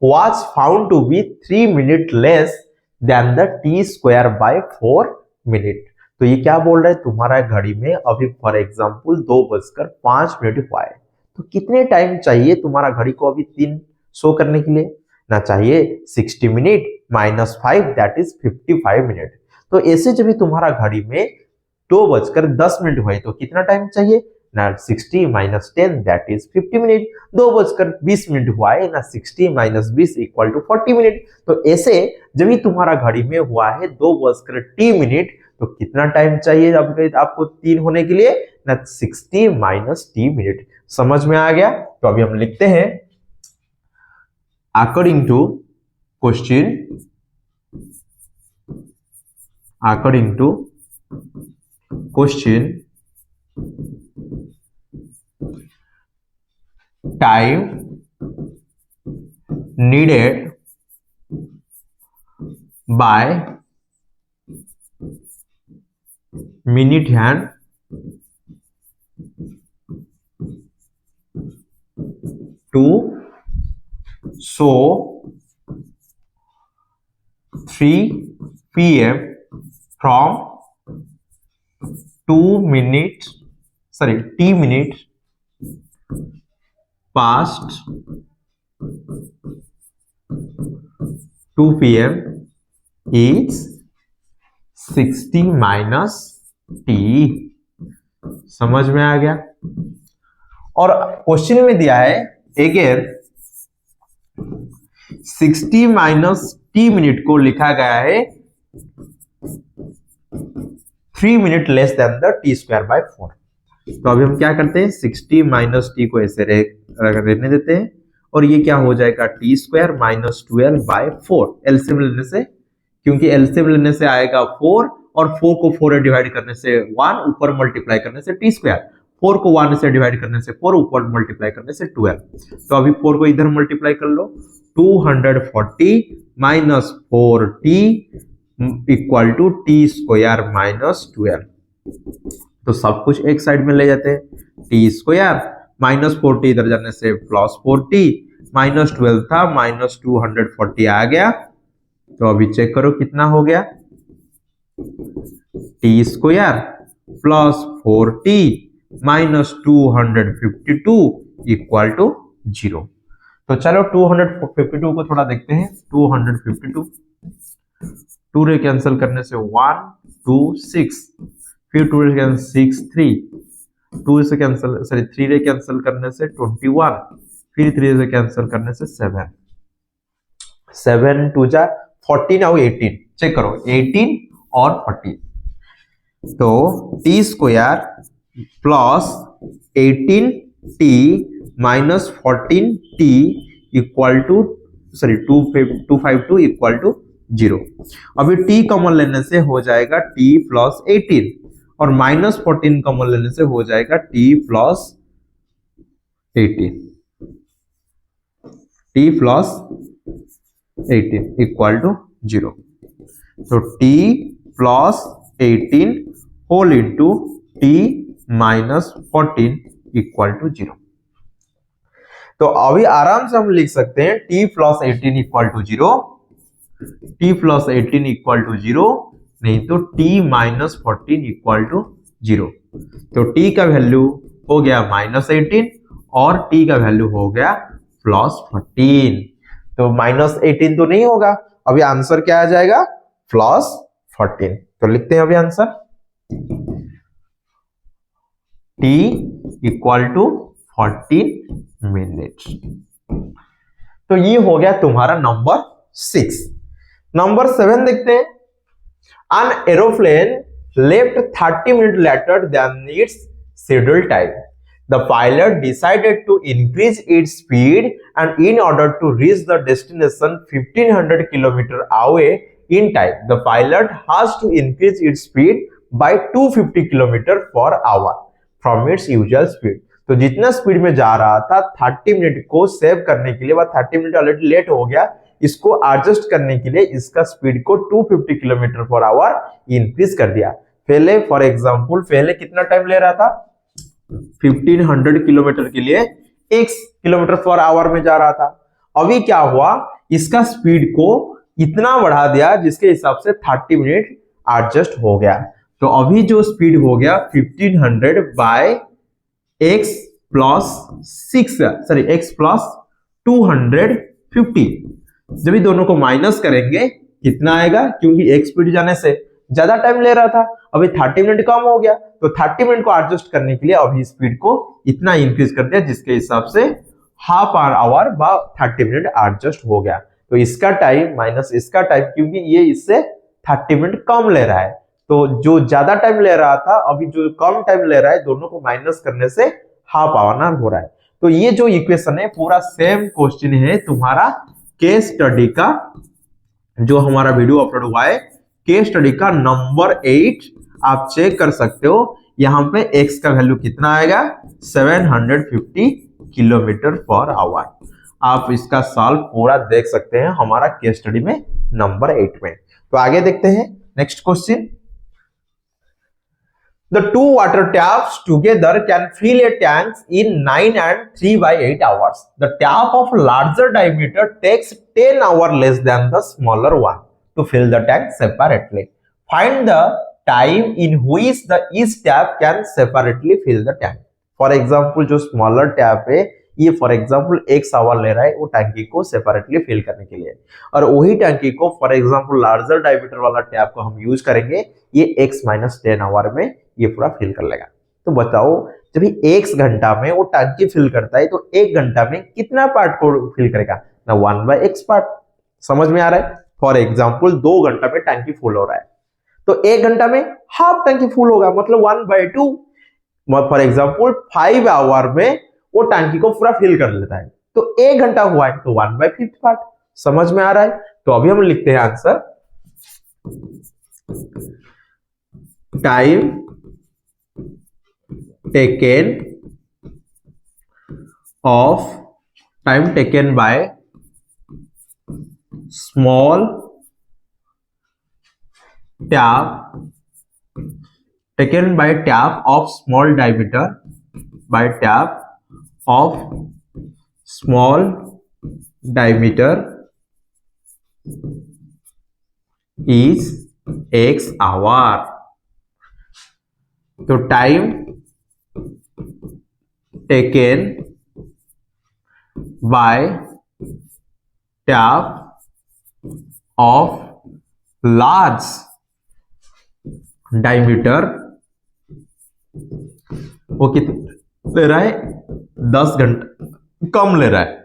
was found to be 3 minutes less than the t square by 4 minute। तो ये क्या बोल रहा है, तुम्हारा घड़ी में अभी फॉर एग्जांपल 2:05 हुआ है, तो कितने टाइम चाहिए तुम्हारा घड़ी को अभी 3 शो करने के लिए ना, चाहिए 60 minute minus 5 that is 55 minute. तो ऐसे जब भी तुम्हारा घड़ी में 2:10 हुए तो कितना टाइम चाहिए ना, 60 माइनस 10 दैट इज 50 मिनट। 2:20 हुआ है ना, 60 माइनस 20 इक्वल टू 40 मिनट। तो ऐसे जब भी तुम्हारा घड़ी में हुआ है 2:t तो कितना टाइम चाहिए आपको 3 होने के लिए ना, 60 माइनस t मिनट। समझ में आ गया। तो अभी हम लिखते हैं according to question time needed by minute hand to show 3 p.m. from t minute past 2 p.m. is 60 minus t। समझ में आ गया। और क्वेश्चन में दिया है अगर 60 माइनस t मिनट को लिखा गया है 3 minute less than the t square by 4। तो अभी हम क्या करते हैं 60 माइनस टी को ऐसे रहने देते हैं और ये क्या हो जाएगा टी स्क्वायर माइनस 12/4 एलसीएम लेने से, क्योंकि एलसीएम लेने से आएगा 4 और 4 को 4 डिवाइड करने से 1 ऊपर मल्टीप्लाई करने से टी स्क्वायर, 4 को 1 से डिवाइड करने से 4 ऊपर मल्टीप्लाई करने से 12। तो अभी 4 को इधर मल्टीप्लाई कर लो 240 minus 4t equal to t square minus 12। तो सब कुछ एक साइड में ले जाते हैं, टी स्क्वायर माइनस 4t इधर जाने से प्लस 4t माइनस 12 था माइनस 240 आ गया। तो अभी चेक करो कितना हो गया, t square plus 4t minus 252 equal to 0। तो चलो 252 को थोड़ा देखते हैं, 252 2 रे कैंसिल करने से 1 2 6, फिर 2 रे कैंसिल 6 3, 2 से कैंसिल 3 रे कैंसिल करने से 21, फिर 3 से कैंसिल करने से 7 7 2 जा 14 और 18, चेक करो 18 और 14। तो t square plus 18t minus 14t equal to 252 equal to 0। अभी t कॉमन लेने से हो जाएगा t प्लस 18 और माइनस 14 कॉमन लेने से हो जाएगा t प्लस 18 इक्वल टू 0। तो t plus 18 whole into t minus 14 equal to 0। तो अभी आराम से हम लिख सकते हैं t plus 18 equal to 0, t plus 18 equal to 0, नहीं तो t माइनस 14 इक्वल टू 0। तो t का वैल्यू हो गया माइनस 18 और t का वैल्यू हो गया प्लस 14। तो माइनस 18 तो नहीं होगा, अभी आंसर क्या आ जाएगा प्लस 14। तो लिखते हैं अभी answer t equal to 14 minute. तो ये हो गया तुम्हारा नंबर 6। नंबर 7 देखते हैं। An aeroplane left 30 minutes later than its scheduled time. The pilot decided to increase its speed and in order to reach the destination 1500 km away in time, the pilot has to increase its speed by 250 km per hour from its usual speed. तो जितना स्पीड में जा रहा था 30 मिनट को सेव करने के लिए, 30 मिनट ऑलरेडी लेट हो गया, इसको एडजस्ट करने के लिए इसका स्पीड को 250 किलोमीटर पर आवर इंक्रीज कर दिया। पहले फॉर एग्जांपल पहले कितना टाइम ले रहा था 1500 किलोमीटर के लिए x किलोमीटर पर आवर में जा रहा था। अभी क्या हुआ, इसका स्पीड को इतना बढ़ा दिया जिसके हिसाब से 30 मिनट एडजस्ट हो गया। तो अभी जो स्पीड हो गया 1500 बाय x प्लस 250। जब दोनों को माइनस करेंगे कितना आएगा, क्योंकि एक स्पीड जाने से ज्यादा टाइम ले रहा था, अभी 30 मिनट कम हो गया, तो 30 मिनट को एडजस्ट करने के लिए अभी स्पीड को इतना इंक्रीज कर दिया जिसके हिसाब से हाफ आवर बा 30 मिनट एडजस्ट हो गया। तो इसका टाइम माइनस इसका टाइम, क्योंकि ये इससे 30 मिनट कम ले रहा है, तो जो ज्यादा टाइम ले रहा था अभी जो कम टाइम ले रहा है, दोनों को माइनस करने से हाफ आवर हो रहा है। तो ये जो इक्वेशन है पूरा सेम क्वेश्चन है तुम्हारा केस स्टडी का, जो हमारा वीडियो अपलोड हुआ है केस स्टडी का नंबर 8, आप चेक कर सकते हो। यहाँ पे x का वैल्यू कितना आएगा 750 किलोमीटर पर आवर। आप इसका सॉल्व पूरा देख सकते हैं हमारा केस स्टडी में नंबर 8 में। तो आगे देखते हैं next question. The two water taps together can fill a tank in 9 and 3/8 hours. The tap of larger diameter takes 10 hours less than the smaller one to fill the tank separately. Find the time in which the each tap can separately fill the tank. For example, जो smaller tap है ये फॉर एग्जाम्पल x आवर ले रहा है वो टैंकी को सेपरेटली फिल करने के लिए, और वही टैंकी को फॉर एग्जाम्पल लार्जर डायमीटर वाला टैप को हम यूज करेंगे, ये x माइनस 10 आवर में ये पूरा फिल कर लेगा। तो बताओ जब x घंटा में वो टैंकी फिल करता है तो 1 घंटा में कितना पार्ट को फिल करेगा ना 1/x पार्ट। समझ में आ रहा है। फॉर एग्जाम्पल 2 घंटा में टैंकी फुल हो रहा है तो 1 घंटा में हाफ टैंकी फुल होगा, मतलब 1/2। फॉर एग्जाम्पल 5 आवर में वो टंकी को पूरा फिल कर लेता है, तो 1 घंटा हुआ है, तो 1/5 पार्ट। समझ में आ रहा है? तो अभी हम लिखते हैं answer, time taken by small tap of small diameter is x hour। तो time taken by tap of large diameter, वो कितना ले रहा है? 10 घंटा कम ले रहा है,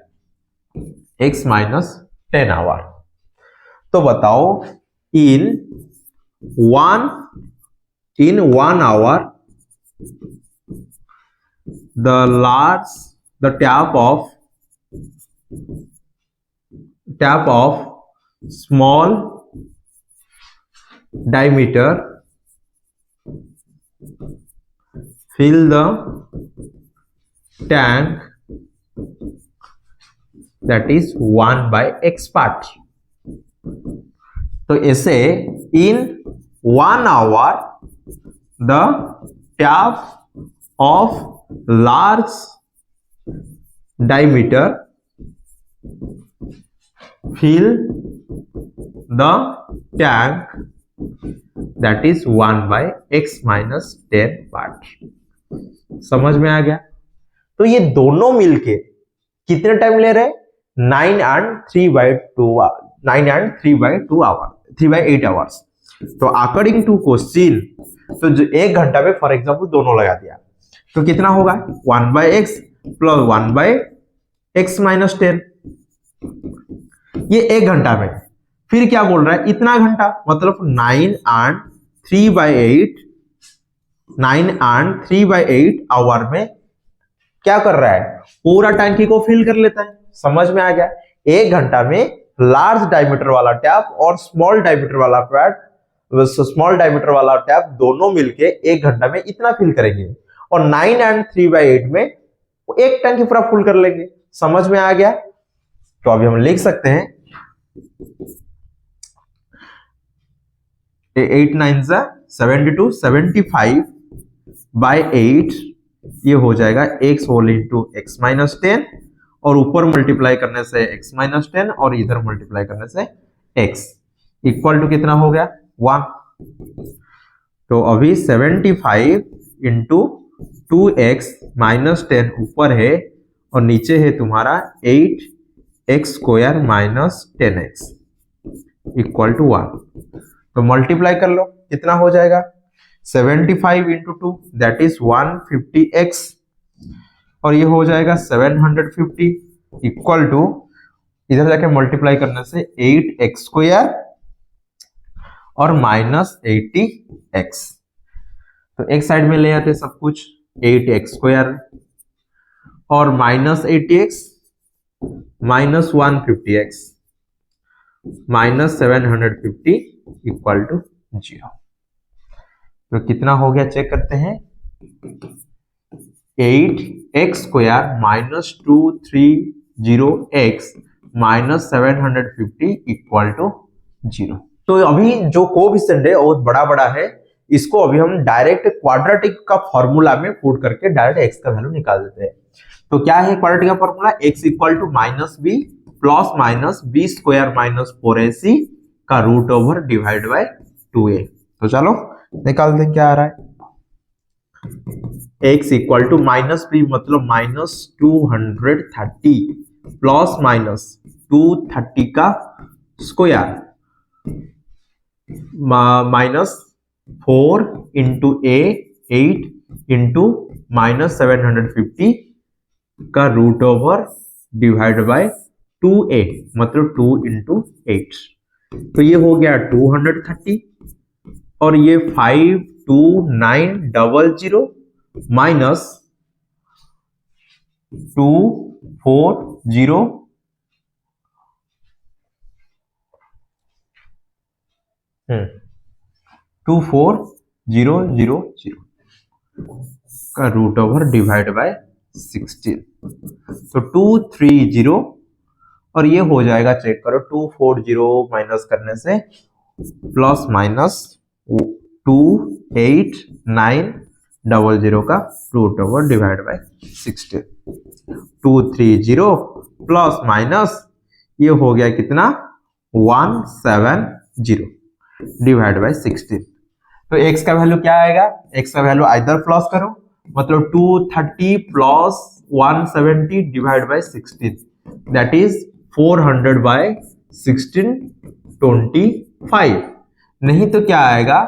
x माइनस 10 आवर। तो बताओ in one hour the tap of small diameter fill the tank that is 1/x part। तो ऐसे in 1 hour the tap of large diameter fill the tank that is 1/x minus 10 part। समझ में आ गया? तो ये दोनों मिलके कितने टाइम ले रहे हैं? 9 and 3/8 आवर्स। तो अकॉर्डिंग टू क्वेश्चन, तो जो 1 घंटा में फॉर एग्जांपल दोनों लगा दिया, तो कितना होगा? 1/x प्लस 1/x माइनस 10, ये 1 घंटा में। फिर क्या बोल रहा है? इतना घंटा, मतलब 9 and 3/8 आवर में क्या कर रहा है? पूरा टैंकी को फिल कर लेता है। समझ में आ गया? 1 घंटा में लार्ज डायमीटर वाला टैप और स्मॉल डायमीटर वाला टैप दोनों मिलके 1 घंटा में इतना फिल करेंगे, और 9 and 3/8 में एक टैंकी पूरा फुल कर लेंगे। समझ में आ गया? तो अभी हम लिख सकते हैं 8 9 72, 75/8 ये हो जाएगा x whole into x minus 10, और ऊपर मल्टीप्लाई करने से x माइनस 10 और इधर मल्टीप्लाई करने से x इक्वल टू कितना हो गया? 1। तो अभी 75 इंटू 2x माइनस 10 ऊपर है और नीचे है तुम्हारा 8x square minus 10x equal to 1। तो मल्टीप्लाई कर लो, कितना हो जाएगा? 75 इंटू 2 दैट इज 150x, और ये हो जाएगा 750 इक्वल टू, इधर जाके मल्टीप्लाई करने से 8x स्क्वायर और माइनस 80x। तो एक साइड में ले आते सब कुछ, 8x स्क्वायर और minus 80x minus 150x minus 750 equal to 0। तो कितना हो गया चेक करते हैं? 8x square minus 230x minus 750 equal to 0। तो अभी जो कोएफिशिएंट है वो बड़ा बड़ा है, इसको अभी हम डायरेक्ट क्वाड्रेटिक का फॉर्मूला में पुट करके डायरेक्ट x का वैल्यू निकाल देते हैं। तो क्या है क्वाड्रेटिक का formula? x equal to minus b plus minus b square minus 4ac का root over divide bye 2a। तो चलो निकाल दें क्या आ रहा है। x equal to minus b मतलब माइनस 230 प्लस माइनस 230 का square minus 4 into a 8 into minus 750 का root over divide bye 2a मतलब 2 इंटू 8। तो ये हो गया 230 और ये 52900 माइनस 240 24000 का रूट ओवर डिवाइड बाय 16। तो 230 और ये हो जाएगा, चेक करो, 240 माइनस करने से प्लस माइनस 28900 का root over divide by 16। 230 plus minus ये हो गया कितना, 170 डिवाइड बाय 16। तो x का वैल्यू क्या आएगा, x का वैल्यू आइदर प्लस करो, मतलब 230 plus 170 divide by 16, that is 400 by 16 25। नहीं तो क्या आएगा,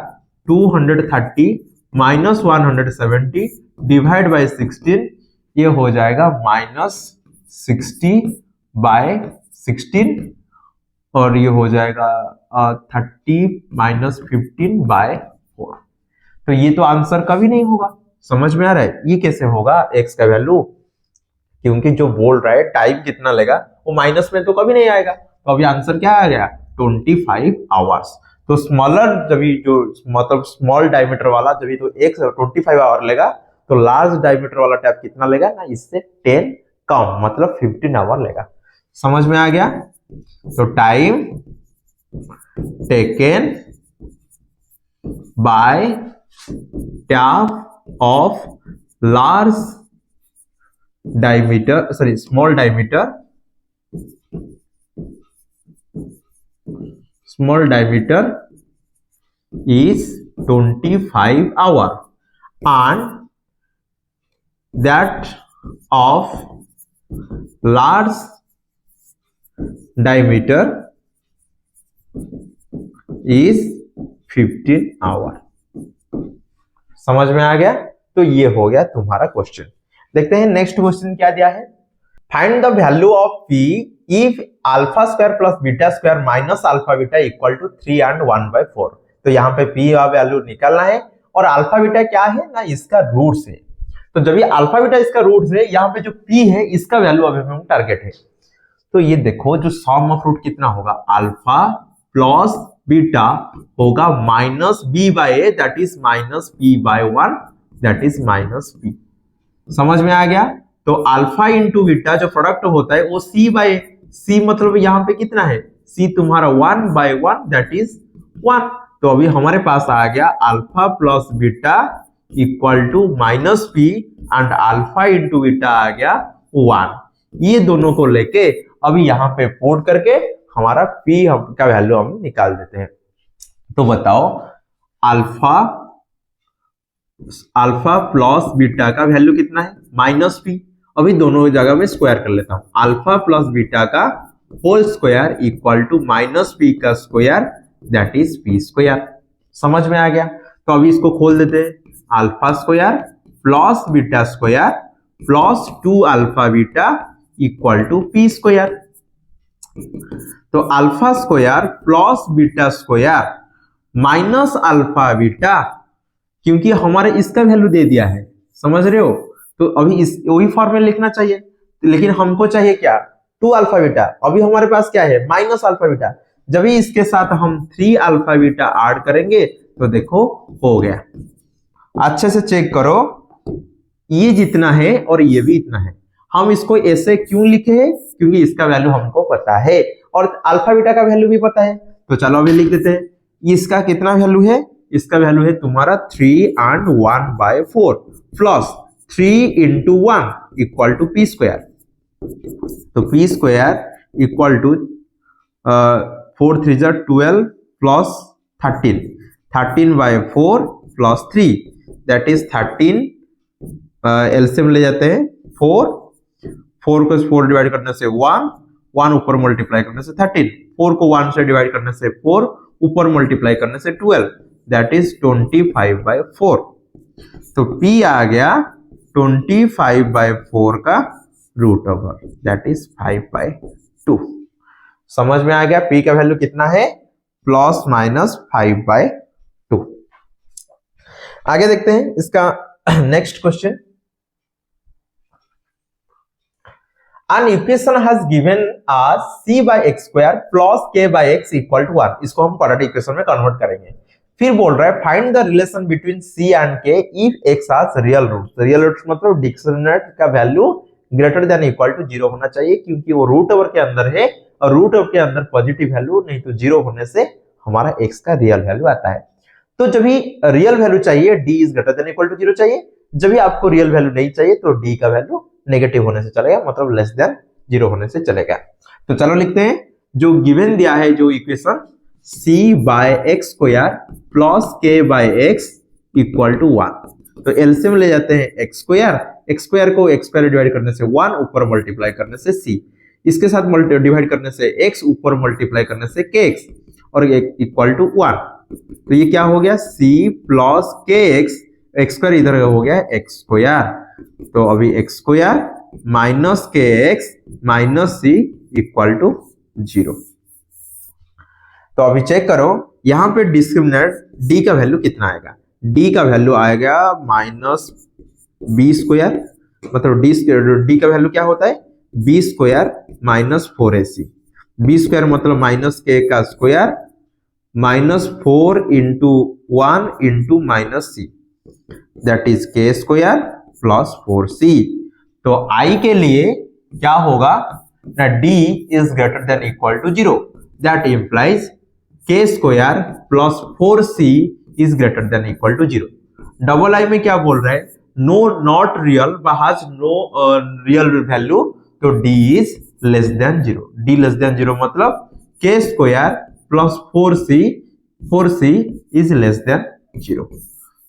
230 माइनस 170 डिवाइड बाय 16, ये हो जाएगा माइनस 60 बाय 16 और ये हो जाएगा 30 माइनस 15 बाय 4। तो ये तो आंसर कभी नहीं होगा। समझ में आ रहा है ये कैसे होगा x का वैल्यू, क्योंकि जो बोल रहा है टाइम कितना लेगा वो माइनस में तो कभी नहीं आएगा। तो अभी आंसर क्या आ गया, 25 आवर्स। तो स्मॉलर जब जो मतलब स्मॉल डायमीटर वाला जब तो एक 25 आवर लेगा, तो लार्ज डायमीटर वाला टैप कितना लेगा ना, इससे 10 कम, मतलब 15 आवर लेगा। समझ में आ गया। तो time taken by tap of large diameter, sorry small diameter, small diameter is 25 hour and that of large diameter is 15 hour। समझ में आ गया। तो ये हो गया तुम्हारा क्वेश्चन। देखते हैं नेक्स्ट क्वेश्चन क्या दिया है। Find the value of p if alpha square plus beta square minus alpha beta equal to 3 and 1/4। तो यहाँ पे p का वैल्यू निकालना है और अल्फा बीटा क्या है ना, इसका रूट्स है। तो जब ये अल्फा बीटा इसका रूट्स है, यहाँ पे जो p है इसका वैल्यू अभी हम टारगेट है। तो ये देखो जो सम ऑफ रूट कितना होगा, अल्फा प्लस बीटा होगा minus b by a, that is minus p by 1, that is minus p। समझ में आ गया। तो अल्फा इंटू बीटा जो प्रोडक्ट होता है वो c बाय c, मतलब यहाँ पे कितना है, c तुम्हारा 1 बाय 1, दैट इज 1। तो अभी हमारे पास आ गया alpha plus beta equal to minus p and alpha into beta आ गया 1। ये दोनों को लेके अभी यहाँ पे पुट करके हमारा p का वैल्यू हम निकाल देते हैं। तो बताओ अल्फा प्लस बीटा का वैल्यू कितना है, माइनस p। अभी दोनों जगह में स्क्वायर कर लेता हूं। अल्फा प्लस बीटा का whole square equal to minus p का square, that is p square. समझ में आ गया। तो अभी इसको खोल देते हैं, alpha square plus beta square plus 2 alpha beta equal to p square. तो alpha square plus beta square minus alpha beta, क्योंकि हमारे इसका वैल्यू दे दिया है, समझ रहे हो। तो अभी इस वही फॉर्मूला लिखना चाहिए, लेकिन हमको चाहिए क्या, 2 अल्फा बीटा। अभी हमारे पास क्या है, माइनस अल्फा बीटा। जब ही इसके साथ हम 3 अल्फा बीटा ऐड करेंगे तो देखो हो गया। अच्छे से चेक करो, ये जितना है और ये भी इतना है। हम इसको ऐसे क्यों लिखे हैं, क्योंकि इसका वैल्यू हमको पता है और अल्फा बीटा का वैल्यू भी पता है। तो चलो अभी लिख देते हैं, इसका कितना वैल्यू है, इसका वैल्यू है तुम्हारा 3 and 1/4 plus 3 into 1 equal to p square. तो p square equal to 4 3 12 plus 13/4 plus 3, that is 13। LCM ले जाते हैं, 4 को 4 डिवाइड करने से 1 ऊपर मल्टीप्लाई करने से 13, 4 को 1 से डिवाइड करने से 4 ऊपर मल्टीप्लाई करने से 12, दैट इज 25/4। तो p आ गया 25/4 का रूट ओवर, दैट इज 5/2। समझ में आ गया। p का वैल्यू कितना है, प्लस माइनस 5/2। आगे देखते हैं इसका next question, an equation has given as c by x square plus k by x equal to 1। इसको हम क्वाड्रेटिक इक्वेशन में कन्वर्ट करेंगे। फिर बोल रहा है find the relation between c and k if x has real roots. Real roots मतलब डिस्क्रिमिनेंट का value greater than equal to 0 होना चाहिए, क्योंकि वो रूट ओवर के अंदर है और रूट ओवर के अंदर पॉजिटिव वैल्यू, नहीं तो 0 होने से हमारा x का रियल वैल्यू आता है। तो जब भी रियल वैल्यू चाहिए d is greater than equal to 0 चाहिए, जब भी आपको रियल वैल्यू नहीं चाहिए तो d का वैल्यू नेगेटिव होने से चलेगा, मतलब लेस देन 0 होने से चलेगा। तो चलो लिखते हैं, जो गिवन दिया है जो equation c by x square plus k by x equal to 1, तो एलसीएम ले जाते हैं एक्स स्क्वायर को एक्स स्क्वायर डिवाइड करने से 1, ऊपर मल्टीप्लाई करने से c, इसके साथ डिवाइड करने से x, ऊपर मल्टीप्लाई करने से kx और इक्वल टू 1। तो ये क्या हो गया, c plus kx, x square इधर हो गया एक्स स्क्वायर, तो अभी x square minus k x minus c equal to 0। तो अभी चेक करो यहां पे डिस्क्रिमिनेंट d का वैल्यू कितना आएगा, d का वैल्यू आएगा माइनस बी स्क्वायर, मतलब d का वैल्यू क्या होता है b square minus 4ac, b square मतलब माइनस के का square minus 4 into 1 into minus c, that is k square plus 4c। तो i के लिए क्या होगा ना, d is greater than equal to 0, that implies k square plus 4c is greater than equal to 0। Double i में क्या बोल रहा है, no not real has no real value, तो d is less than 0, d less than 0 मतलब k square plus 4c is less than 0।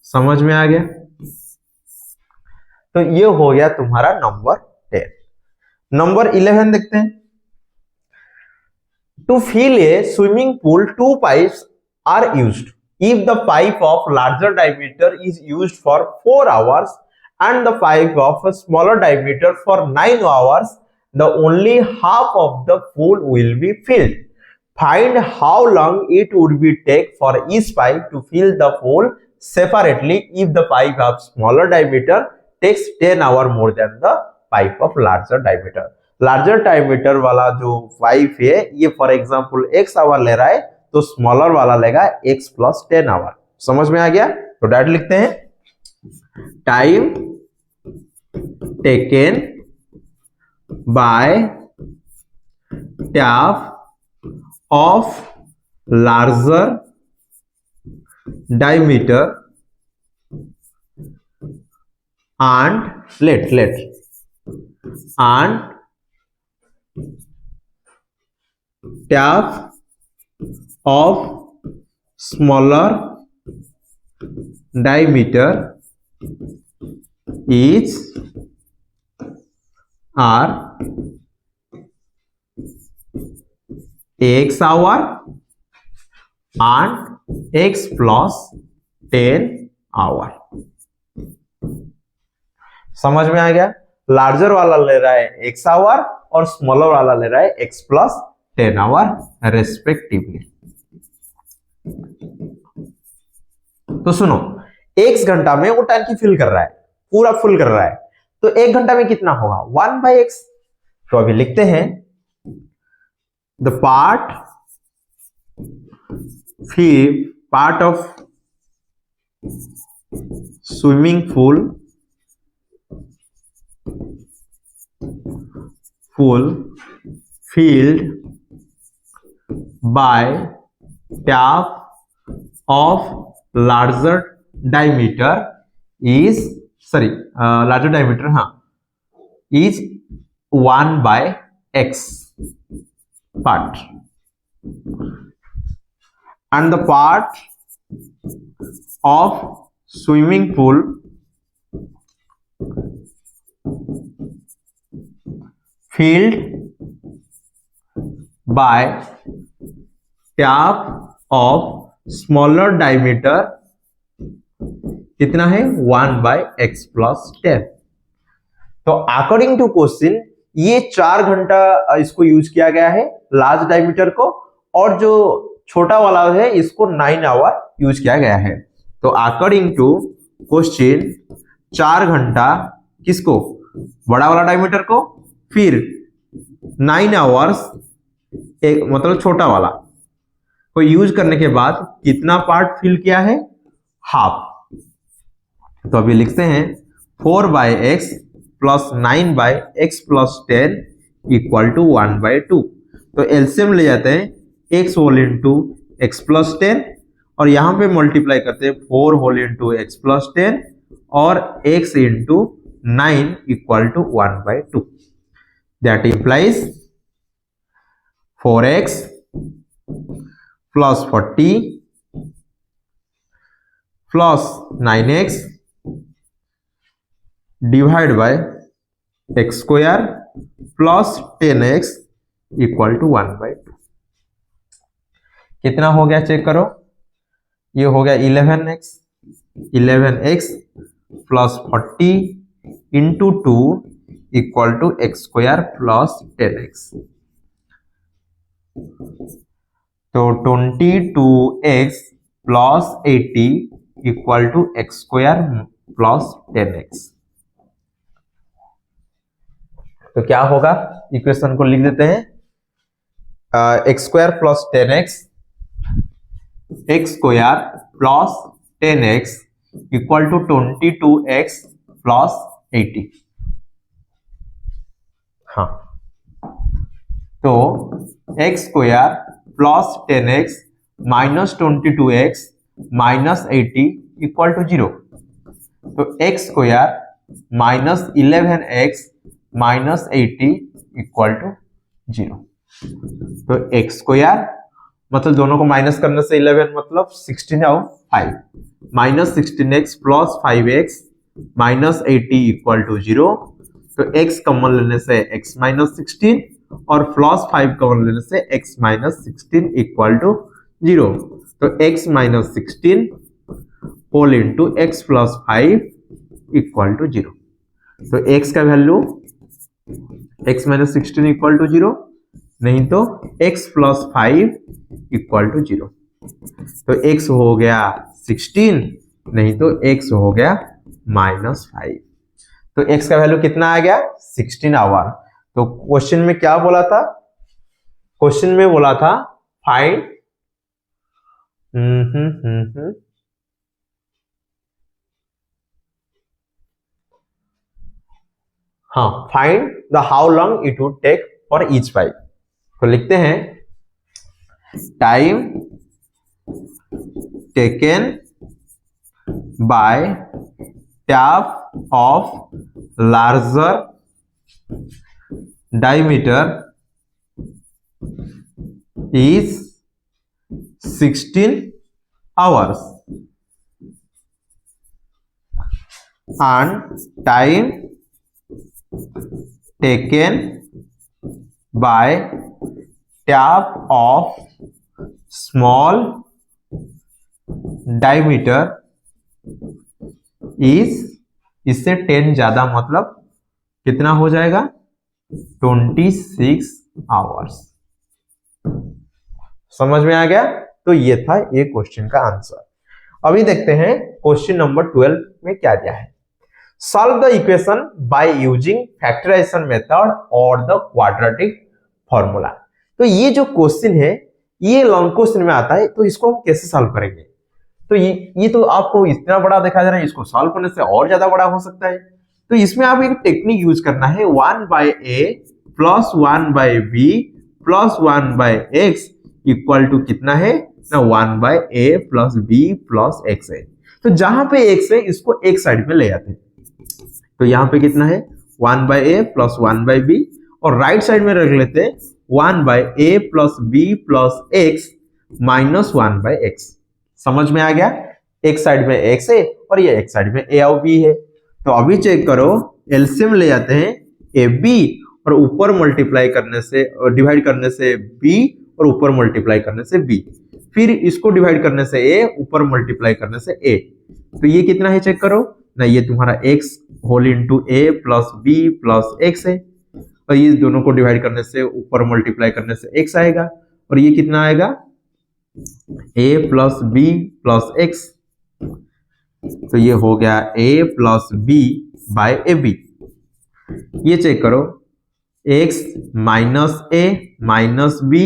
समझ में आ गया? तो ये हो गया तुम्हारा नंबर 10। नंबर 11 देखते हैं, to fill a swimming pool 2 pipes are used, if the pipe of larger diameter is used for 4 hours and the pipe of a smaller diameter for 9 hours, the only half of the pool will be filled. Find how long it would be take for each pipe to fill the pool separately if the pipe of smaller diameter takes 10 hours more than the pipe of larger diameter। larger diameter वाला जो पाइप है ये फॉर एग्जांपल x आवर ले रहा है, तो स्मॉलर वाला लेगा x प्लस 10 आवर। समझ में आ गया? तो डायरेक्ट लिखते हैं, time taken by tap of larger diameter and and tap of smaller diameter is are x hour and x plus 10 hour। समझ में आ गया? लार्जर वाला ले रहा है x आवर और स्मॉलर वाला ले रहा है x प्लस 10 आवर रेस्पेक्टिवली। तो सुनो, x घंटा में वो टैंकी फिल कर रहा है, पूरा फुल कर रहा है, तो 1 घंटा में कितना होगा 1/x। तो अभी लिखते हैं, the part of swimming pool filled by tap of larger diameter is is 1/x part, and the part of swimming pool filled by tap of smaller diameter कितना है 1/x plus 10। तो अकॉर्डिंग टू क्वेश्चन ये 4 घंटा इसको यूज किया गया है लार्ज डायमीटर को, और जो छोटा वाला है इसको 9 आवर यूज किया गया है। तो अकॉर्डिंग टू क्वेश्चन 4 घंटा किसको, बड़ा वाला डायमीटर को, फिर 9 आवर्स एक मतलब छोटा वाला को यूज करने के बाद कितना पार्ट फिल किया है, हाफ। तो अभी लिखते हैं 4/x plus 9/x plus 10 equal to 1/2। तो एलसीएम ले जाते हैं x whole into x plus 10 और यहां पे मल्टीप्लाई करते हैं 4 होल इंटू एक्स प्लस 10 और x into 9 equal to 1/2। That implies 4x plus 40 plus 9x divide by x square plus 10x equal to 1/2। कितना हो गया चेक करो, ये हो गया 11x plus 40 into 2 equal to x square plus 10x। तो 22x plus 80 equal to x square plus 10x। तो क्या होगा, इक्वेशन को लिख देते हैं x square plus 10x, x square plus 10x equal to 22x plus 80। हाँ, तो x square plus 10x minus 22x minus 80 equal to 0। तो x square minus 11x minus 80 equal to 0। तो एक्स स्क्वायर मतलब दोनों को माइनस करने से 11 मतलब 16 और 5 minus 16x plus 5x minus 80 equal to 0। तो x कॉमन लेने से x माइनस 16 और प्लस 5 कॉमन लेने से x माइनस 16 इक्वल टू 0। तो x minus 16 whole into x plus 5 equal to 0। तो x का value x minus 16 equal to 0, नहीं तो x प्लस 5 इक्वल टू 0। तो x हो गया 16, नहीं तो x हो गया माइनस 5। तो x का वैल्यू कितना आ गया, 16 आवर। तो क्वेश्चन में क्या बोला था, क्वेश्चन में बोला था फाइंड हाँ, find the how long it would take for each pipe. तो लिखते हैं time taken by tap of larger diameter is 16 hours and time taken by tap of small diameter is, इससे 10 ज्यादा मतलब कितना हो जाएगा, 26 आवर्स। समझ में आ गया। तो ये था ये क्वेश्चन का आंसर। अभी देखते हैं क्वेश्चन नंबर 12 में क्या दिया है। Solve the equation by using factorisation method और द क्वाड्रेटिक फॉर्मूला। तो ये जो क्वेश्चन है ये लॉन्ग क्वेश्चन में आता है, तो इसको हम कैसे सॉल्व करेंगे। तो ये तो आपको इतना बड़ा दिखा जा रहा है, इसको सॉल्व करने से और ज्यादा बड़ा हो सकता है। तो इसमें आप एक टेक्निक यूज करना है, 1/a plus 1/b plus 1/x equal to कितना है ना, 1/a plus b plus x है। तो जहां पे x है इसको एक साइड में ले आते हैं। तो यहाँ पे कितना है 1/a प्लस 1/b और राइट साइड में रख लेते हैं 1/a plus b plus x minus 1/x। समझ में आ गया। एक साइड में x है और ये एक साइड में a और b है। तो अभी चेक करो, एलसीएम ले जाते हैं ab और ऊपर मल्टीप्लाई करने से डिवाइड करने से b और ऊपर मल्टीप्लाई करने से b, फिर इसको डिवाइड करने से a ऊपर मल्टीप्लाई करने से a। तो ये कितना है चेक करो ना, ये तुम्हारा x whole into a plus b plus x है और ये दोनों को डिवाइड करने से ऊपर मल्टीप्लाई करने से x आएगा और ये कितना आएगा a plus b plus x। तो ये हो गया a plus b by a b. ये चेक करो, x minus a minus b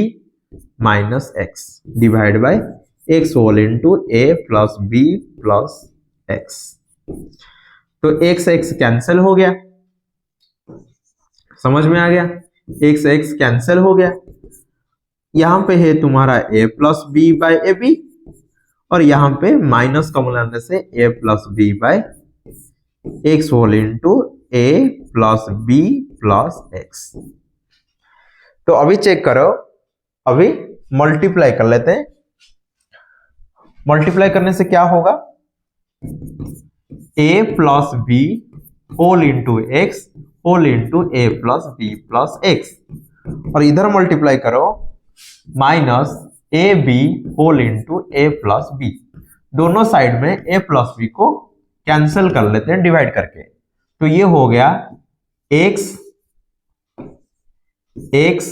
minus x divide by x whole into a plus b plus x. तो x x कैंसिल हो गया, समझ में आ गया, x x कैंसिल हो गया। यहां पे है तुम्हारा a plus b by a b और यहां पे माइनस कॉमन लेने से a plus b by x whole into a plus b plus x. तो अभी चेक करो, अभी मल्टीप्लाई कर लेते हैं। मल्टीप्लाई करने से क्या होगा, a plus b whole into x whole into a plus b plus x, और इधर मल्टीप्लाई करो minus a b whole into a plus b. दोनों साइड में ए प्लस बी को कैंसिल कर लेते हैं डिवाइड करके। तो ये हो गया x x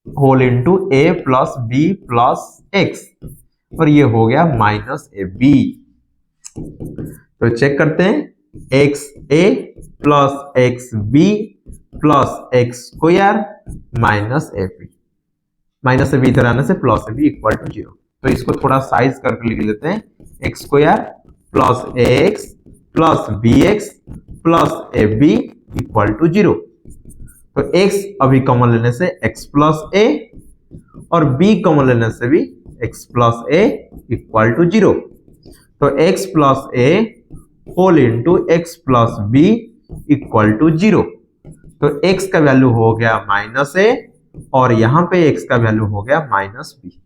whole into a plus b plus x, और ये हो गया माइनस ए बी। तो चेक करते हैं, x a plus x B plus x square minus a b, minus a b इधर आने से plus a b equal to 0। तो इसको थोड़ा साइज करके लिख लेते हैं, x square plus a x plus b x plus a b equal to 0। तो x अभी कॉमन लेने से x प्लस ए और b कॉमन लेने से भी x plus a equal to 0। तो x plus a whole into x plus b equal to 0। तो x का वैल्यू हो गया माइनस ए और यहां पे x का वैल्यू हो गया माइनस बी।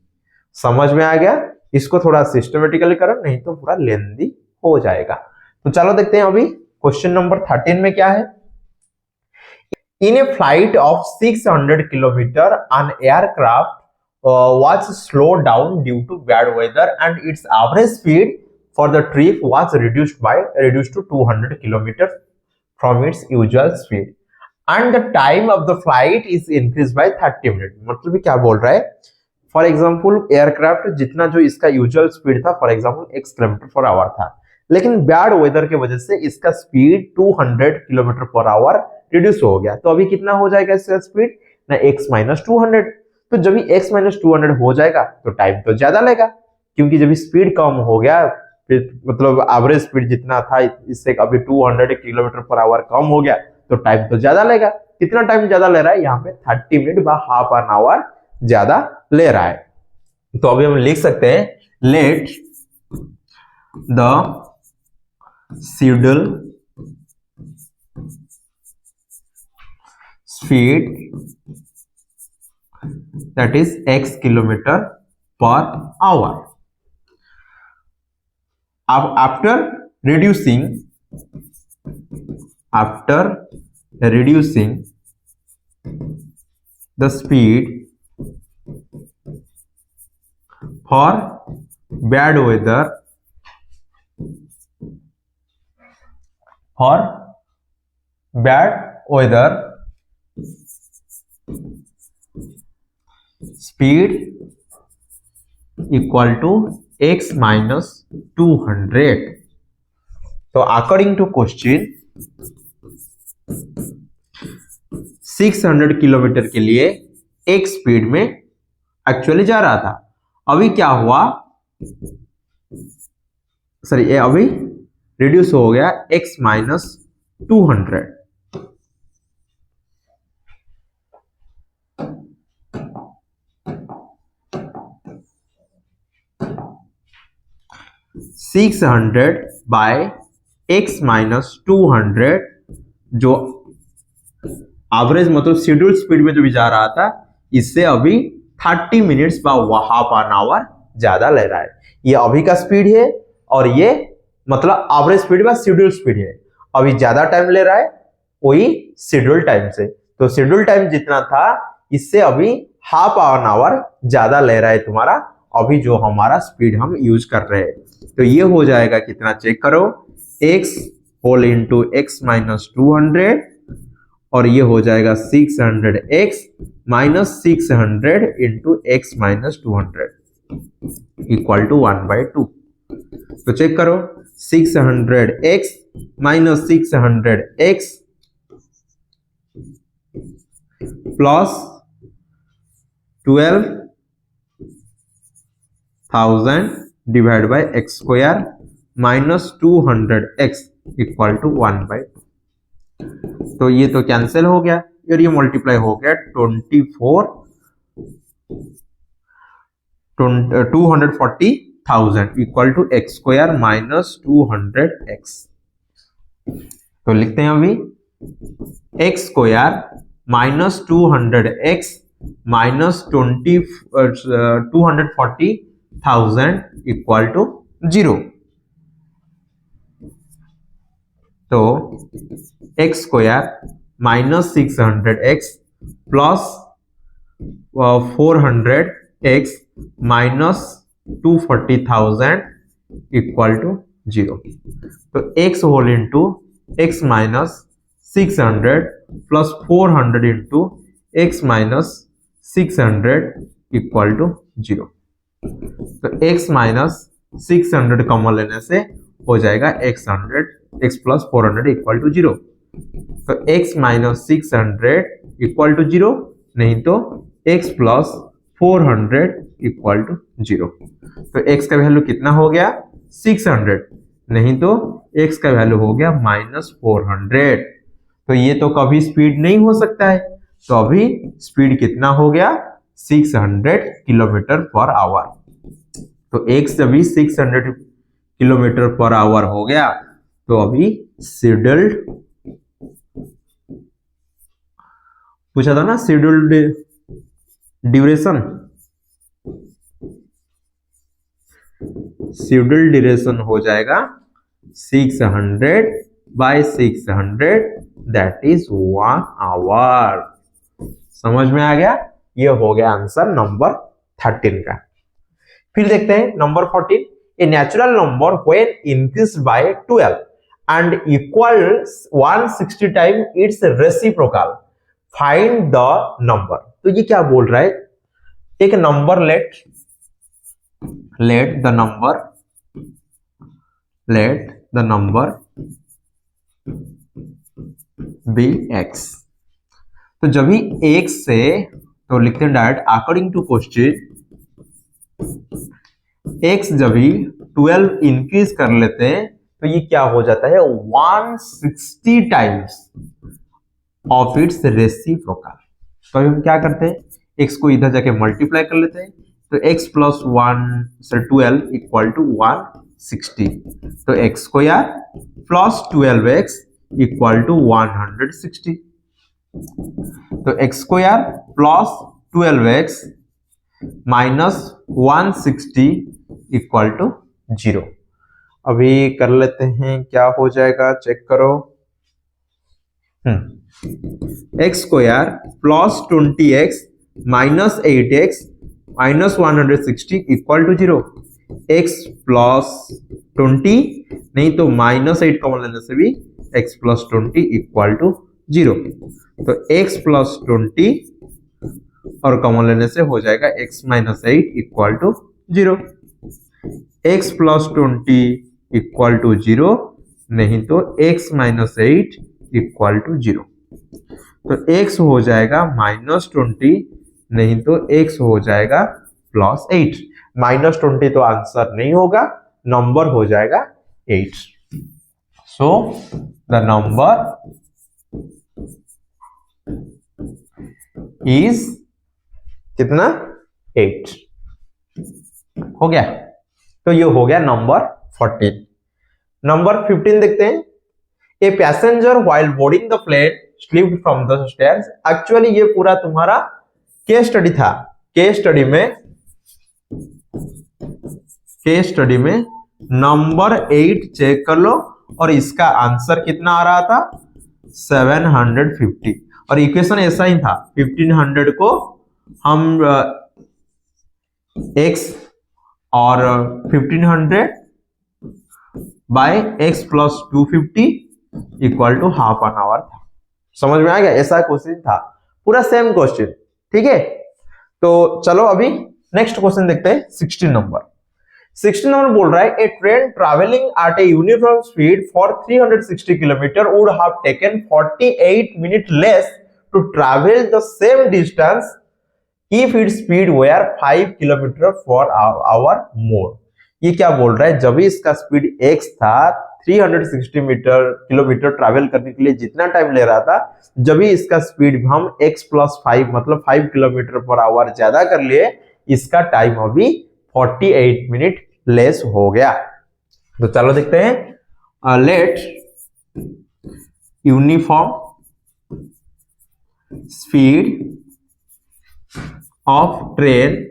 समझ में आ गया? इसको थोड़ा सिस्टमेटिकली करो, नहीं तो पूरा लेंदी हो जाएगा। तो चलो देखते हैं अभी क्वेश्चन नंबर 13 में क्या है। In a flight of 600 kilometer, an aircraft was slowed down due to bad weather, and its average speed for the trip was reduced to 200 kilometers from its usual speed, and the time of the flight is increased by 30 minutes. मतलब क्या बोल रहा है? फॉर एग्जाम्पल एयरक्राफ्ट जितना जो इसका यूजुअल स्पीड था, for example x kilometre per our था, लेकिन बैड वेदर की वजह से इसका speed 200 kilometre per our reduce हो गया। तो अभी कितना हो जाएगा इसका स्पीड ना, x माइनस 200। तो जब x माइनस 200 हो जाएगा तो टाइम तो ज्यादा लेगा, क्योंकि जब स्पीड कम हो गया, मतलब एवरेज स्पीड जितना था इससे अभी 200 किलोमीटर पर आवर कम हो गया, तो टाइम तो ज्यादा लेगा। कितना टाइम ज्यादा ले रहा है यहाँ पे? 30 मिनट बा हाफ एन आवर ज्यादा ले रहा है। तो अभी हम लिख सकते हैं, let the schedule speed that is x kilometer per hour. After reducing the speed for bad weather, speed equal to x minus 200. तो अकॉर्डिंग टू क्वेश्चन 600 किलोमीटर के लिए एक स्पीड में एक्चुअली जा रहा था। अभी क्या हुआ, सॉरी ये अभी रिड्यूस हो गया x minus 200। Six 600 by x minus 200, जो एवरेज मतलब शेड्यूल स्पीड में जो भी जा रहा था, इससे अभी 30 मिनट्स बा हाफ एन आवर ज्यादा ले रहा है। ये अभी का स्पीड है और ये मतलब एवरेज स्पीड बा शेड्यूल स्पीड है। अभी ज्यादा टाइम ले रहा है वही शेड्यूल टाइम से, तो शेड्यूल टाइम जितना था इससे अभी हाफ एन आवर ज्यादा ले रहा है तुम्हारा अभी जो हमारा स्पीड हम यूज कर रहे हैं। तो ये हो जाएगा कितना, चेक करो, x whole into x minus 200 और ये हो जाएगा 600x minus 600 into x minus 200 equal to 1/2। तो चेक करो, 600x minus 600x plus 12,000 divided by x square minus 200x equal to 1/2। तो ये तो कैंसिल हो गया और ये मल्टीप्लाई हो गया 240,000 equal to x square minus 200x। तो लिखते हैं अभी x square minus 200x minus 240,000 equal to 0। तो x square minus 600x plus 400x minus 240,000 equal to 0। तो x whole into x minus 600 plus 400 into x minus 600 equal to 0। तो x माइनस 600 कॉमन लेने से हो जाएगा x प्लस 400 इक्वल टू 0। तो x माइनस 600 इक्वल टू 0, नहीं तो x प्लस 400 इक्वल टू 0। तो x का वैल्यू कितना हो गया 600, नहीं तो x का वैल्यू हो गया माइनस 400। तो ये तो कभी स्पीड नहीं हो सकता है, तो अभी स्पीड कितना हो गया 600 किलोमीटर पर आवर। तो x जब 600 किलोमीटर पर आवर हो गया तो अभी शेड्यूल्ड पूछा था ना, शेड्यूल्ड ड्यूरेशन, शेड्यूल्ड ड्यूरेशन हो जाएगा 600 बाय 600 दैट इज 1 आवर। समझ में आ गया? ये हो गया आंसर नंबर 13 का। फिर देखते हैं number 14। A natural number when increased by 12 and equals 160 time its reciprocal, find the number. तो ये क्या बोल रहा है, एक number let the number be x. तो जब भी x से, तो लिखते हैं direct according to question, x जब भी 12 इंक्रीज कर लेते हैं तो ये क्या हो जाता है 160 टाइम्स ऑफ इट्स रेसिप्रोकल। तो हम क्या करते हैं, x को इधर जाके मल्टीप्लाई कर लेते हैं, तो x प्लस 12 इक्वल टू 160। तो x square plus 12x equal to 160। तो x square plus 12x minus 160 equal to 0। अभी कर लेते हैं, क्या हो जाएगा चेक करो। X square plus 20x minus 8x minus 160 equal to 0। x plus 20, नहीं तो माइनस 8 कॉमन लेने से भी x प्लस 20 इक्वल टू 0। तो x प्लस 20 और कॉमन लेने से हो जाएगा x minus 8 equal to 0। x plus 20 equal to 0, नहीं तो x माइनस 8 इक्वल टू 0। तो x हो जाएगा माइनस 20, नहीं तो x हो जाएगा प्लस 8। माइनस 20 तो आंसर नहीं होगा, नंबर हो जाएगा 8। सो द नंबर इज कितना 8 हो गया। तो ये हो गया नंबर 14। नंबर 15 देखते हैं। A passenger while boarding the plane slipped from the stairs. Actually ये पूरा तुम्हारा केस स्टडी था। केस स्टडी में नंबर 8 चेक कर लो और इसका आंसर कितना आ रहा था 750। और इक्वेशन ऐसा ही था, 1500 को हम x और 1500 by x plus 250 equal to half an hour था। समझ में आ गया? ऐसा क्वेश्चन था, पूरा सेम क्वेश्चन। ठीक है, तो चलो अभी नेक्स्ट क्वेश्चन देखते हैं 16 नंबर। 16 नंबर बोल रहा है a train travelling at a uniform speed for 360 kilometre would have taken 48 minute less to travel the same distance if its speed were 5 kilometre per hour more. ये क्या बोल रहा है, जब भी इसका स्पीड x था 360 किलोमीटर ट्रैवल करने के लिए जितना टाइम ले रहा था, जब भी इसका स्पीड हम x+5 मतलब 5 किलोमीटर पर आवर ज्यादा कर लिए, इसका टाइम अभी 48 मिनट लेस हो गया। तो चलो देखते हैं, let uniform speed of train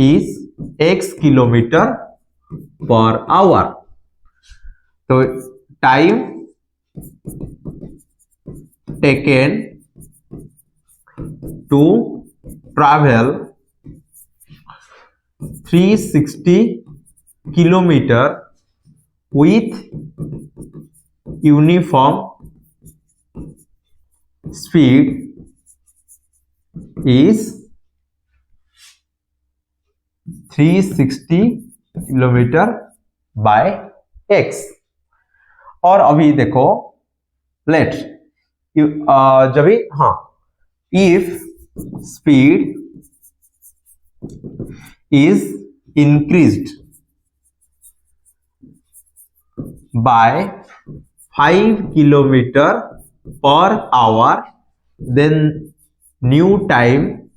is x kilometre per hour. तो time taken to travel 360 kilometre with uniform speed is 360 kilometre by x। और अभी देखो लेट जब भी if speed is increased by 5 kilometer per hour, then new time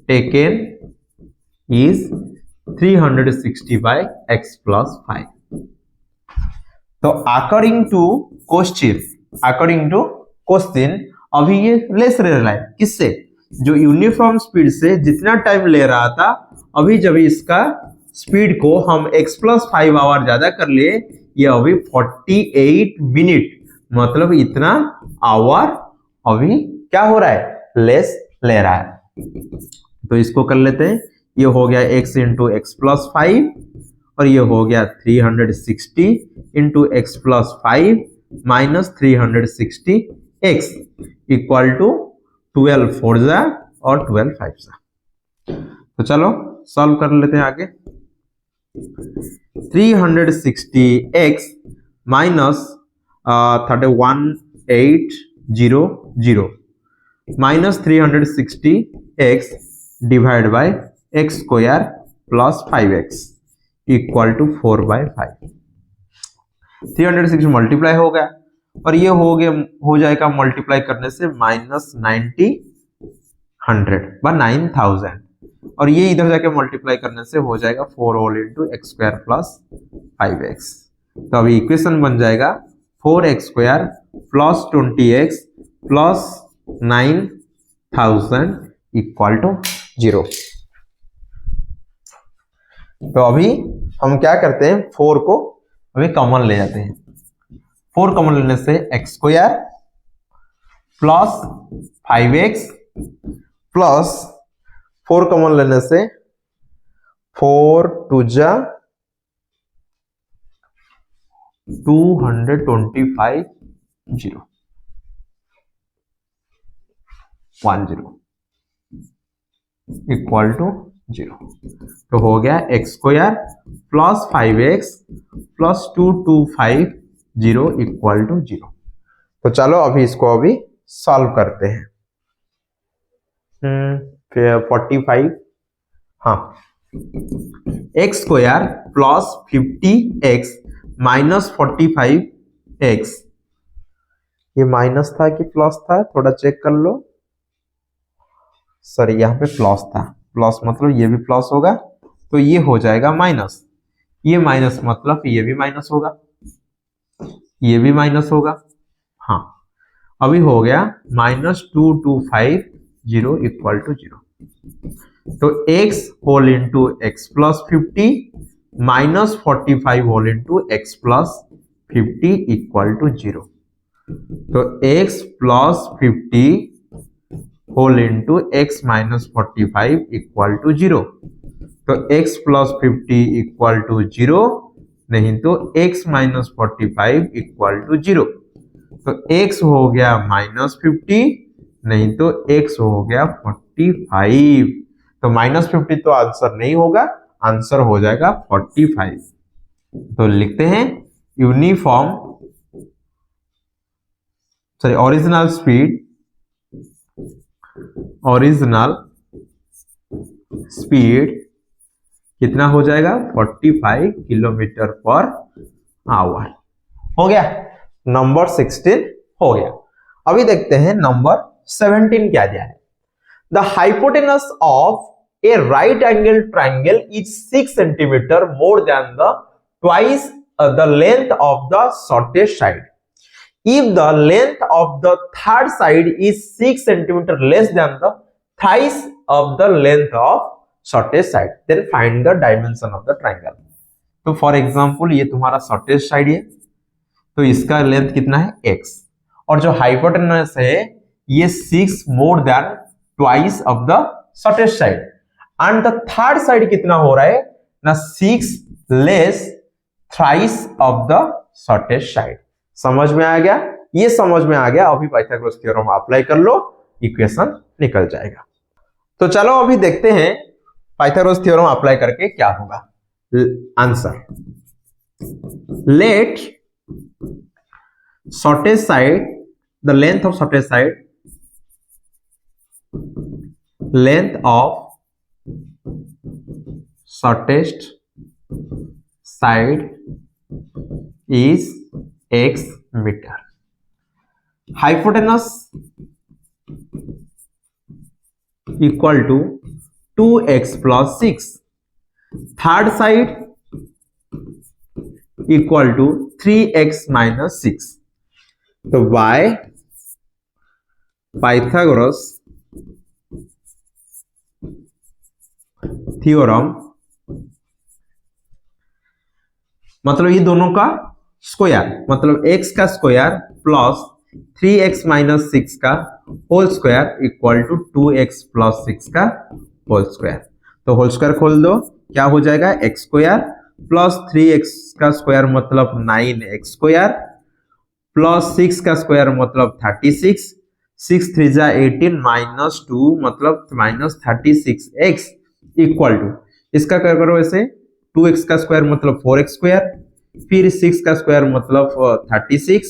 taken is 360 by x plus 5। तो अकॉर्डिंग टू क्वेश्चन अभी ये लेस रह रहा है, किससे, जो यूनिफॉर्म स्पीड से जितना टाइम ले रहा था, अभी जब इसका स्पीड को हम x+5 आवर ज्यादा कर लिए, ये अभी 48 मिनट मतलब इतना आवर अभी क्या हो रहा है, लेस ले रहा है। तो इसको कर लेते हैं, ये हो गया x इंटू x+5 और ये हो गया 360 into x+5 minus 360x equal to 12 4 जा और 12 5 जा। तो चलो सॉल्व कर लेते हैं आगे। 360x minus 31800 minus 360x divide by x square plus 5x equal to 4/5। 360 multiply हो गया और ये हो जाएगा मल्टीप्लाई करने से -90 100 बा 9000 और ये इधर जाके मल्टीप्लाई करने से हो जाएगा 4 whole into x square plus 5x। तो अभी इक्वेशन बन जाएगा 4x square plus 20x plus 9000 equal to 0। तो अभी हम क्या करते हैं, 4 को अभी कॉमन ले जाते हैं। 4 कॉमन लेने से x square plus 5x plus 4 common लेने से 4 2 जा 225 0 10 इक्वल टू 0। तो हो गया x square plus 5x plus 225 0 equal to 0। तो चलो अभी इसको अभी सॉल्व करते हैं। 45 x square plus 50x minus 45x, ये माइनस था कि प्लस था, थोड़ा चेक कर लो। सॉरी यहाँ पे प्लस था, प्लस मतलब ये भी प्लस होगा, तो ये हो जाएगा माइनस, ये माइनस मतलब ये भी माइनस होगा, ये भी माइनस होगा। हाँ अभी हो गया -225 0 इक्वल टू 0। तो x whole into x plus 50 minus 45 whole into x plus 50 equal to 0। तो x plus 50 whole into x minus 45 equal to 0। तो x प्लस 50 इक्वल टू 0, नहीं तो x माइनस 45 इक्वल टू 0। तो x हो गया -50, नहीं तो x हो गया 45। तो -50 तो आंसर नहीं होगा, आंसर हो जाएगा 45। तो लिखते हैं यूनिफॉर्म ओरिजिनल स्पीड कितना हो जाएगा 45 किलोमीटर पर आवर। हो गया, नंबर 16 हो गया। अभी देखते हैं नंबर 17 क्या दिया है। The hypotenuse of A right angle triangle is 6 centimetre more than the twice the length of the shortest side. If the length of the third side is 6 centimeter less than the thrice of the length of shortest side, then find the dimension of the triangle. तो फॉर एग्जाम्पल ये तुम्हारा शॉर्टेस्ट साइड है, तो इसका लेंथ कितना है x, और जो हाइपोटेनस है ये 6 more than twice of the shortest side, and the third side कितना हो रहा है ना 6 less thrice of the shortest side. समझ में आ गया? ये समझ में आ गया। अभी पाइथागोरस थ्योरम अप्लाई कर लो, इक्वेशन निकल जाएगा। तो चलो अभी देखते हैं पाइथागोरस थ्योरम अप्लाई करके क्या होगा। Answer, let shortest side, the length of shortest side, length of shortest side is x meter. Hypotenuse equal to 2x plus 6. Third side equal to 3x minus 6. तो by Pythagoras theorem, मतलब ये दोनों का स्क्वायर, मतलब x का स्क्वायर प्लस 3x माइनस 6 का whole square equal to 2x plus 6 का होल स्क्वायर। तो होल स्क्वायर खोल दो, क्या हो जाएगा x स्क्वायर प्लस 3x का स्क्वायर मतलब 9x स्क्वायर प्लस 6 का स्क्वायर मतलब 36, 6 3 जा 18 माइनस 2 मतलब माइनस 36x इक्वल टू, इसका क्या करो ऐसे 2x का स्क्वायर मतलब 4x स्क्वायर, फिर 6 का स्क्वायर मतलब 36,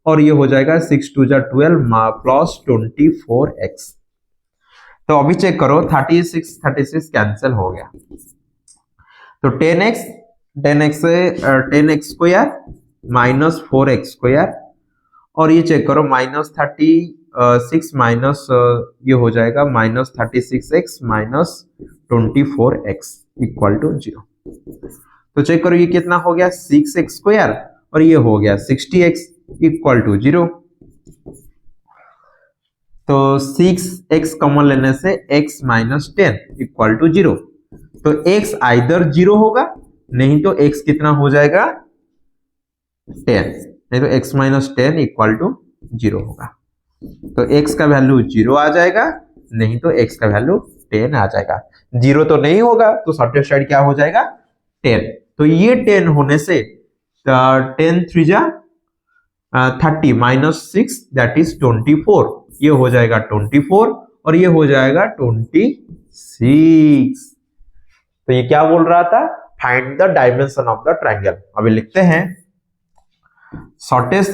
और ये हो जाएगा 6 2 जा 12 प्लस 24x। तो अभी चेक करो 36 कैंसिल हो गया, तो 10x square minus 4x square, और ये चेक करो माइनस 36 माइनस ये हो जाएगा minus 36x minus 24x equal to 0। तो चेक करो ये कितना हो गया 6x स्क्वायर, और ये हो गया 60x इक्वल टू 0। तो 6x कॉमन लेने से x माइनस 10 इक्वल टू 0। तो x आइदर 0 होगा, नहीं तो x कितना हो जाएगा 10, नहीं तो x माइनस 10 इक्वल टू 0 होगा। तो x का वैल्यू 0 आ जाएगा, नहीं तो x का वैल्यू 10 आ जाएगा। 0 तो नहीं होगा, तो शॉर्टेस्ट साइड क्या हो जाएगा 10। तो ये 10 होने से 10 3 जा 30 माइनस 6 दैट इज 24, ये हो जाएगा 24 और ये हो जाएगा 26। तो ये क्या बोल रहा था, find the dimension of the triangle. अभी लिखते हैं shortest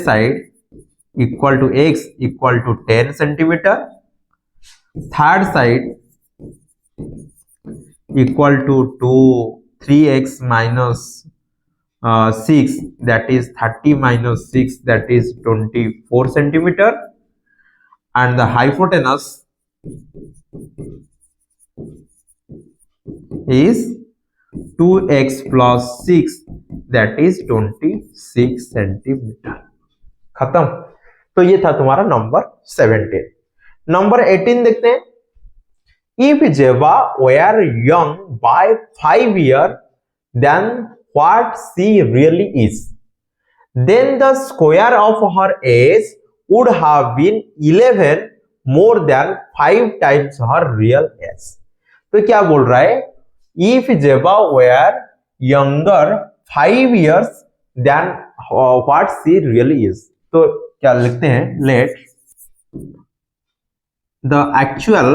side equal to x equal to 10 centimetre, third side equal to 3x minus 6 that is 30 minus 6 that is 24 centimeter, and the hypotenuse is 2x plus 6 that is 26 centimeter। खत्म। तो ये था तुम्हारा नंबर 17। नंबर 18 देखते हैं। If Jeva were young by 5 years than what she really is, then the square of her age would have been 11 more than 5 times her real age। तो क्या बोल रहा है, if Jeva were younger 5 years than what she really is. तो क्या लिखते हैं, let the actual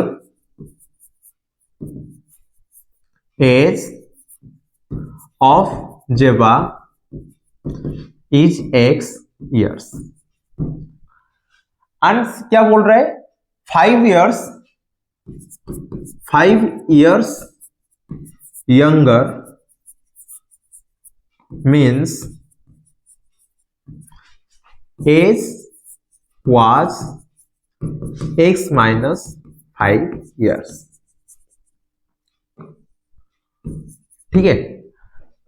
age of Zeba is x years। And क्या बोल रहा है, 5 years younger means age was x minus 5 years। ठीक है,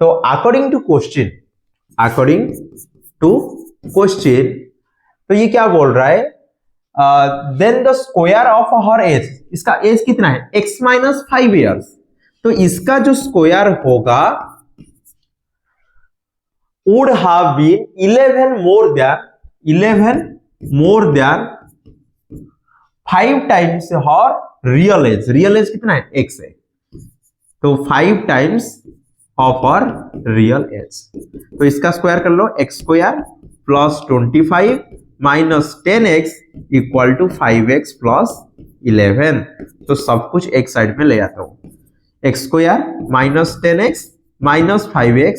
तो अकॉर्डिंग टू क्वेश्चन तो ये क्या बोल रहा है, then the square of her age, इसका एज कितना है, x माइनस 5 ईयर्स, तो इसका जो स्क्वायर होगा would have been 11 more than 5 times her real age कितना है, x है, तो 5 times of her real age. तो इसका स्क्वायर कर लो, x square plus 25 minus 10x equal to 5x plus 11। तो सब कुछ एक साइड में ले आता हूं, x square minus 10x minus 5x,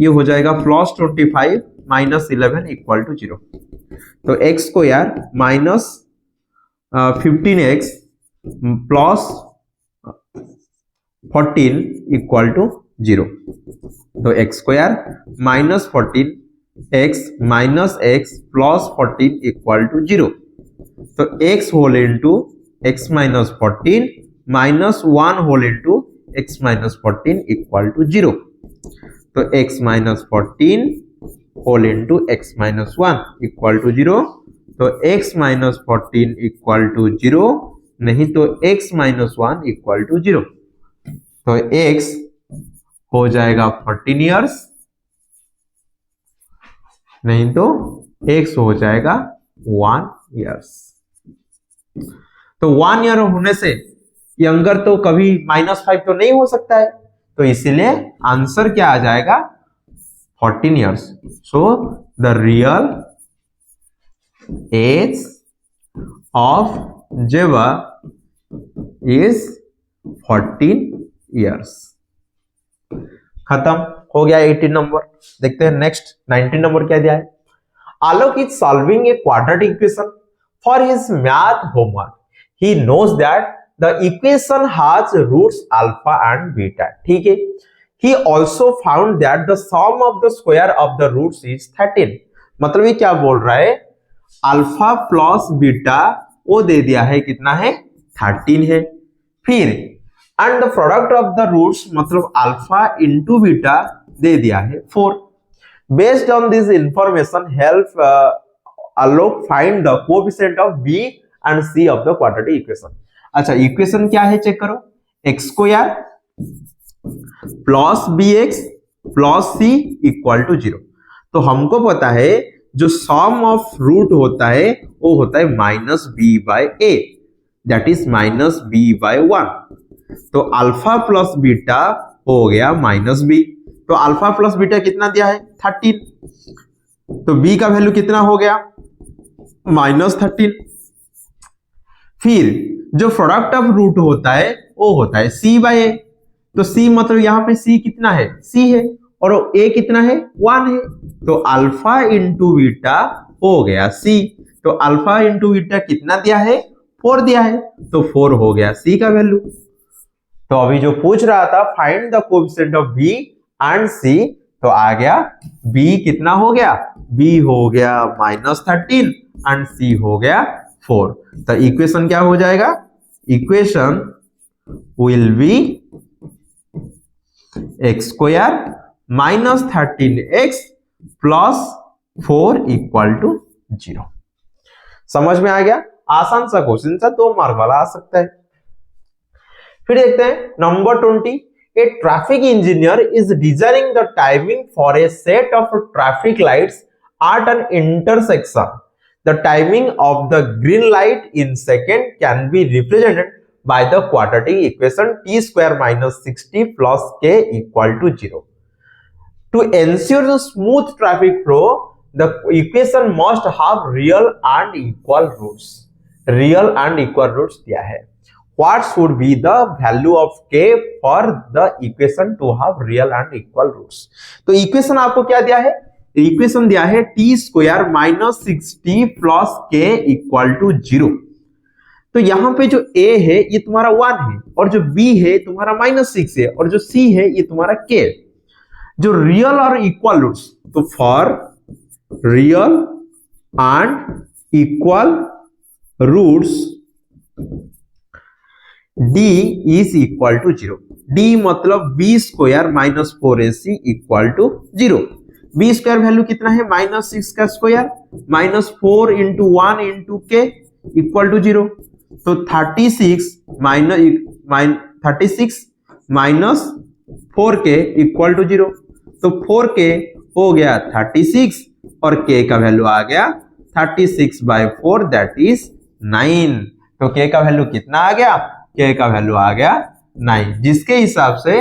ये हो जाएगा प्लस 25 माइनस 11 इक्वल टू 0। तो x square minus 15x plus 14 equal to 0। तो x square minus 14x minus x plus 14 equal to 0। तो x whole into x minus 14 minus 1 whole into x minus 14 equal to 0। तो x minus 14 whole into x minus 1 equal to 0। तो x माइनस 14 इक्वल टू 0, नहीं तो x माइनस 1 इक्वल टू 0। तो x हो जाएगा 14 ईयर्स, नहीं तो x हो जाएगा 1 ईयर्स। तो 1 ईयर होने से यंगर तो कभी -5 तो नहीं हो सकता है, तो इसीलिए आंसर क्या आ जाएगा, 14 years. So the real age of Zeba is 14 years. खत्म हो गया 18 नंबर। देखते हैं नेक्स्ट 19 नंबर क्या दिया है। Alok is solving a quadratic equation for his math homework. He knows that the equation has roots alpha and beta. ठीक है, he also found that the sum of the square of the roots is 13। मतलब ये क्या बोल रहा है, अल्फा प्लस बीटा वो दे दिया है, कितना है, 13 है। फिर and the product of the roots मतलब अल्फा इंटू बीटा दे दिया है 4। Based on this information help Alok find the coefficient of b and c of the quadratic equation. अच्छा, इक्वेशन क्या है चेक करो, x square plus b x plus c equal to 0। तो हमको पता है जो सम ऑफ रूट होता है वो होता है minus b by a, that is minus b by 1। तो अल्फा प्लस बीटा हो गया माइनस बी। तो अल्फा प्लस बीटा कितना दिया है, 13। तो बी का वैल्यू कितना हो गया, माइनस 13। फिर जो प्रोडक्ट ऑफ रूट होता है वो होता है सी बाय ए। तो सी मतलब यहां पे सी कितना है, सी है, और ए कितना है, 1 है। तो अल्फा इंटू बीटा हो गया सी। तो अल्फा इंटू बीटा कितना दिया है, 4 दिया है, तो 4 हो गया सी का वैल्यू। तो अभी जो पूछ रहा था find the coefficient of b and c, तो आ गया बी कितना हो गया, बी हो गया -13 एंड सी हो गया 4। तो इक्वेशन क्या हो जाएगा, equation will be x square -13x plus 4 equal to 0। समझ में आ गया, आसान सा क्वेश्चन था, 2 मार्क वाला आ सकता है। फिर देखते हैं number 20। A traffic engineer is designing the timing for a set of traffic lights at an intersection. The timing of the green light in second can be represented by the quadratic equation t square minus 60 plus k equal to 0. To ensure the smooth traffic flow, the equation must have real and equal roots. Real and equal roots दिया है. What should be the value of k for the equation to have real and equal roots? तो equation आपको क्या दिया है? इक्वेशन दिया है t square minus 6t plus k equal to 0. तो यहां पे जो a है ये तुम्हारा 1 है और जो b है तुम्हारा -6 है और जो c है ये तुम्हारा k. जो रियल और इक्वल रूट्स, तो for real and equal roots d is equal to 0. d मतलब b square minus 4ac equal to 0. b square value कितना है? -6 का square minus 4 into 1 into k equal to 0. तो 36 माइनस 4k इक्वल टू 0. तो 4k हो गया 36 और k का वैल्यू आ गया 36/4 दैट इज 9. तो k का वैल्यू कितना आ गया? k का वैल्यू आ गया 9, जिसके हिसाब से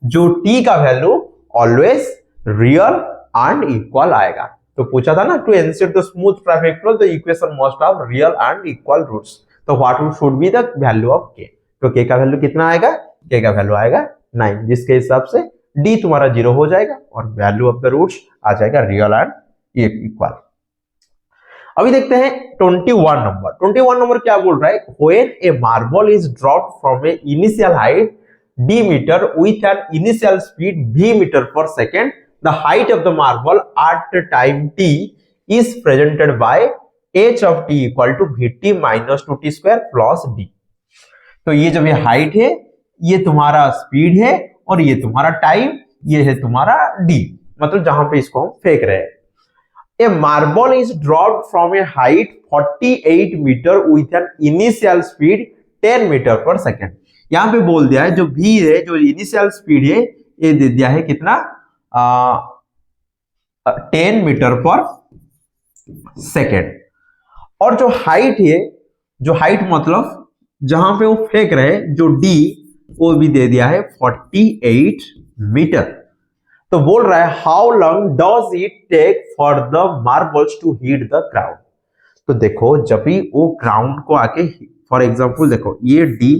जो t का value always real and equal आएगा. तो पूछा था ना, to ensure the smooth traffic flow the equation must have real and equal roots. तो what should be the value of k? तो k का वैल्यू कितना आएगा? k का वैल्यू आएगा 9, जिसके हिसाब से d तुम्हारा 0 हो जाएगा और वैल्यू ऑफ द रूट्स आ जाएगा रियल एंड इक्वल. अभी देखते हैं 21 नंबर. 21 नंबर क्या बोल रहा है? When a marble is dropped from a initial height d metre with an initial speed v metre per second, the height of the marble at time t is presented by h of t equal to vt minus 2t square plus d. तो ये जब ये हाइट है, ये तुम्हारा स्पीड है और ये तुम्हारा टाइम, ये है तुम्हारा d, मतलब जहां पे इसको हम फेंक रहे हैं. A marble is dropped from a height 48 metre with an initial speed 10 metre per second. यहां पे बोल दिया है जो v है, जो इनिशियल स्पीड है, ये दे दिया है कितना? 10 मीटर पर सेकेंड. और जो हाइट है, जो हाइट मतलब जहां पे वो फेंक रहे हैं, जो d, वो भी दे दिया है 48 मीटर. तो बोल रहा है how long does it take for the marbles to hit the ground. तो देखो जब भी वो ग्राउंड को आके, फॉर एग्जांपल देखो ये d,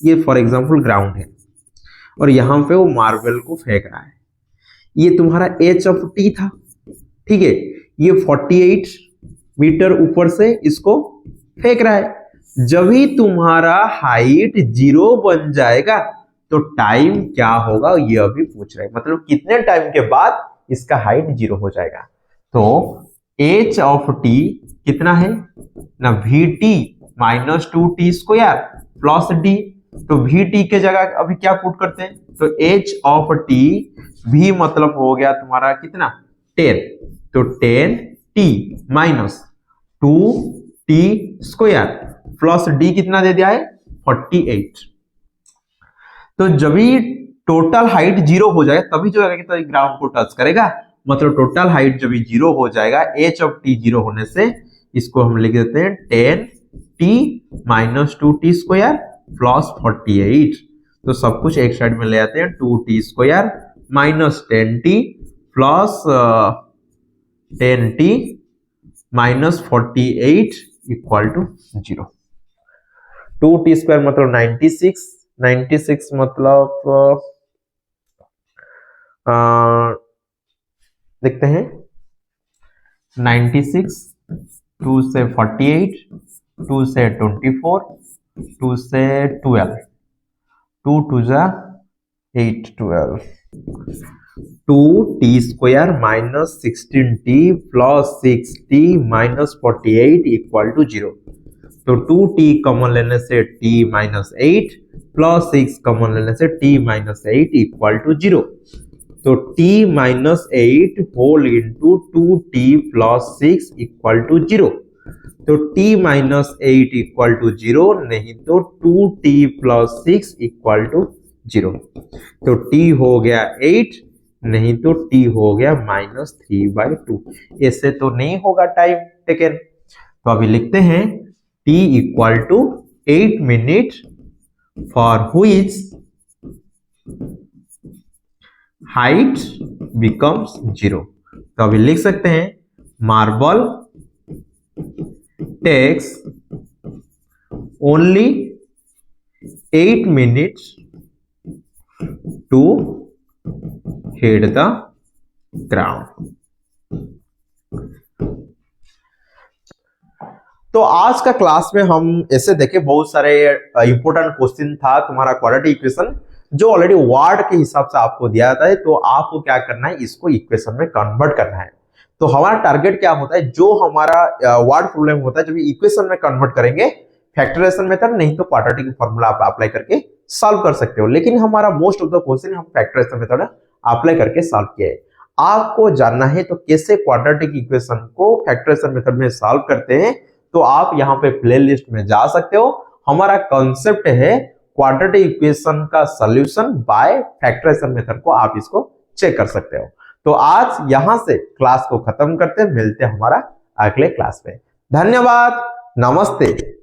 ये फॉर एग्जांपल ग्राउंड है और यहां पे वो मार्बल को फेंक रहा है. ये तुम्हारा h ऑफ t था, ठीक है. ये 48 मीटर ऊपर से इसको फेंक रहा है. जब ही तुम्हारा हाइट 0 बन जाएगा तो टाइम क्या होगा ये अभी पूछ रहे हैं, मतलब कितने टाइम के बाद इसका हाइट 0 हो जाएगा. तो h ऑफ t कितना है ना? vt minus 2t square plus d. तो vt के जगह अभी क्या पुट करते हैं? तो h ऑफ t, v मतलब हो गया तुम्हारा कितना? 10. तो 10t minus 2t square plus d कितना दे दिया है? 48. तो जब भी टोटल हाइट 0 हो जाए तभी जो है तो ग्राउंड को टच करेगा, मतलब टोटल हाइट जब भी 0 हो जाएगा, h ऑफ t 0 होने से इसको हम लिख देते हैं 10t minus 2t square plus 48. तो सब कुछ एक साइड में ले आते हैं. 2t square minus 10t plus 10t minus 48 equal to 0. 2t square मतलब 96, 96 मतलब देखते हैं 96, 2 से 48, 2 से 24, 2 से 12, 2 2 जा 8, 12. 2t square minus 16t plus 6t minus 48 equal to 0. तो 2t कॉमन लेने से t माइनस 8 प्लस 6 कॉमन लेने से t माइनस 8 इक्वल टू 0. तो t minus 8 whole into 2t plus 6 equal to 0. तो t माइनस 8 इक्वल टू 0, नहीं तो 2t प्लस 6 इक्वल टू 0. तो t हो गया 8, नहीं तो t हो गया माइनस 3/2. ऐसे तो नहीं होगा टाइम टेकन. तो अभी लिखते हैं t equal to 8 minute for which height becomes 0। तो अभी लिख सकते हैं marble takes only 8 minutes to hit the ground। तो आज का क्लास में हम ऐसे देखे बहुत सारे इंपोर्टेंट क्वेश्चन था तुम्हारा क्वाड्रेटिक इक्वेशन जो ऑलरेडी वर्ड के हिसाब से आपको दिया जाता है। तो आपको क्या करना है, इसको इक्वेशन में कन्वर्ट करना है। तो हमारा टारगेट क्या होता है, जो हमारा वर्ड प्रॉब्लम होता है जब इक्वेशन में कन्वर्ट करेंगे फैक्टराइजेशन मेथड, नहीं तो क्वाड्रेटिक फॉर्मूला आप अप्लाई करके सॉल्व कर सकते हो। लेकिन हमारा मोस्ट ऑफ द क्वेश्चन हम फैक्टराइजेशन मेथड अप्लाई करके सॉल्व किए हैं। आपको जानना है तो कैसे क्वाड्रेटिक इक्वेशन को फैक्टराइजेशन मेथड में सॉल्व करते हैं, तो आप यहाँ पे प्लेलिस्ट में जा सकते हो। हमारा कॉन्सेप्ट है क्वाड्रेटिक इक्वेशन का सॉल्यूशन बाय फैक्टराइजेशन मेथड को आप इसको चेक कर सकते हो। तो आज यहां से क्लास को खत्म करते हैं, मिलते हैं हमारा अगले क्लास में। धन्यवाद, नमस्ते।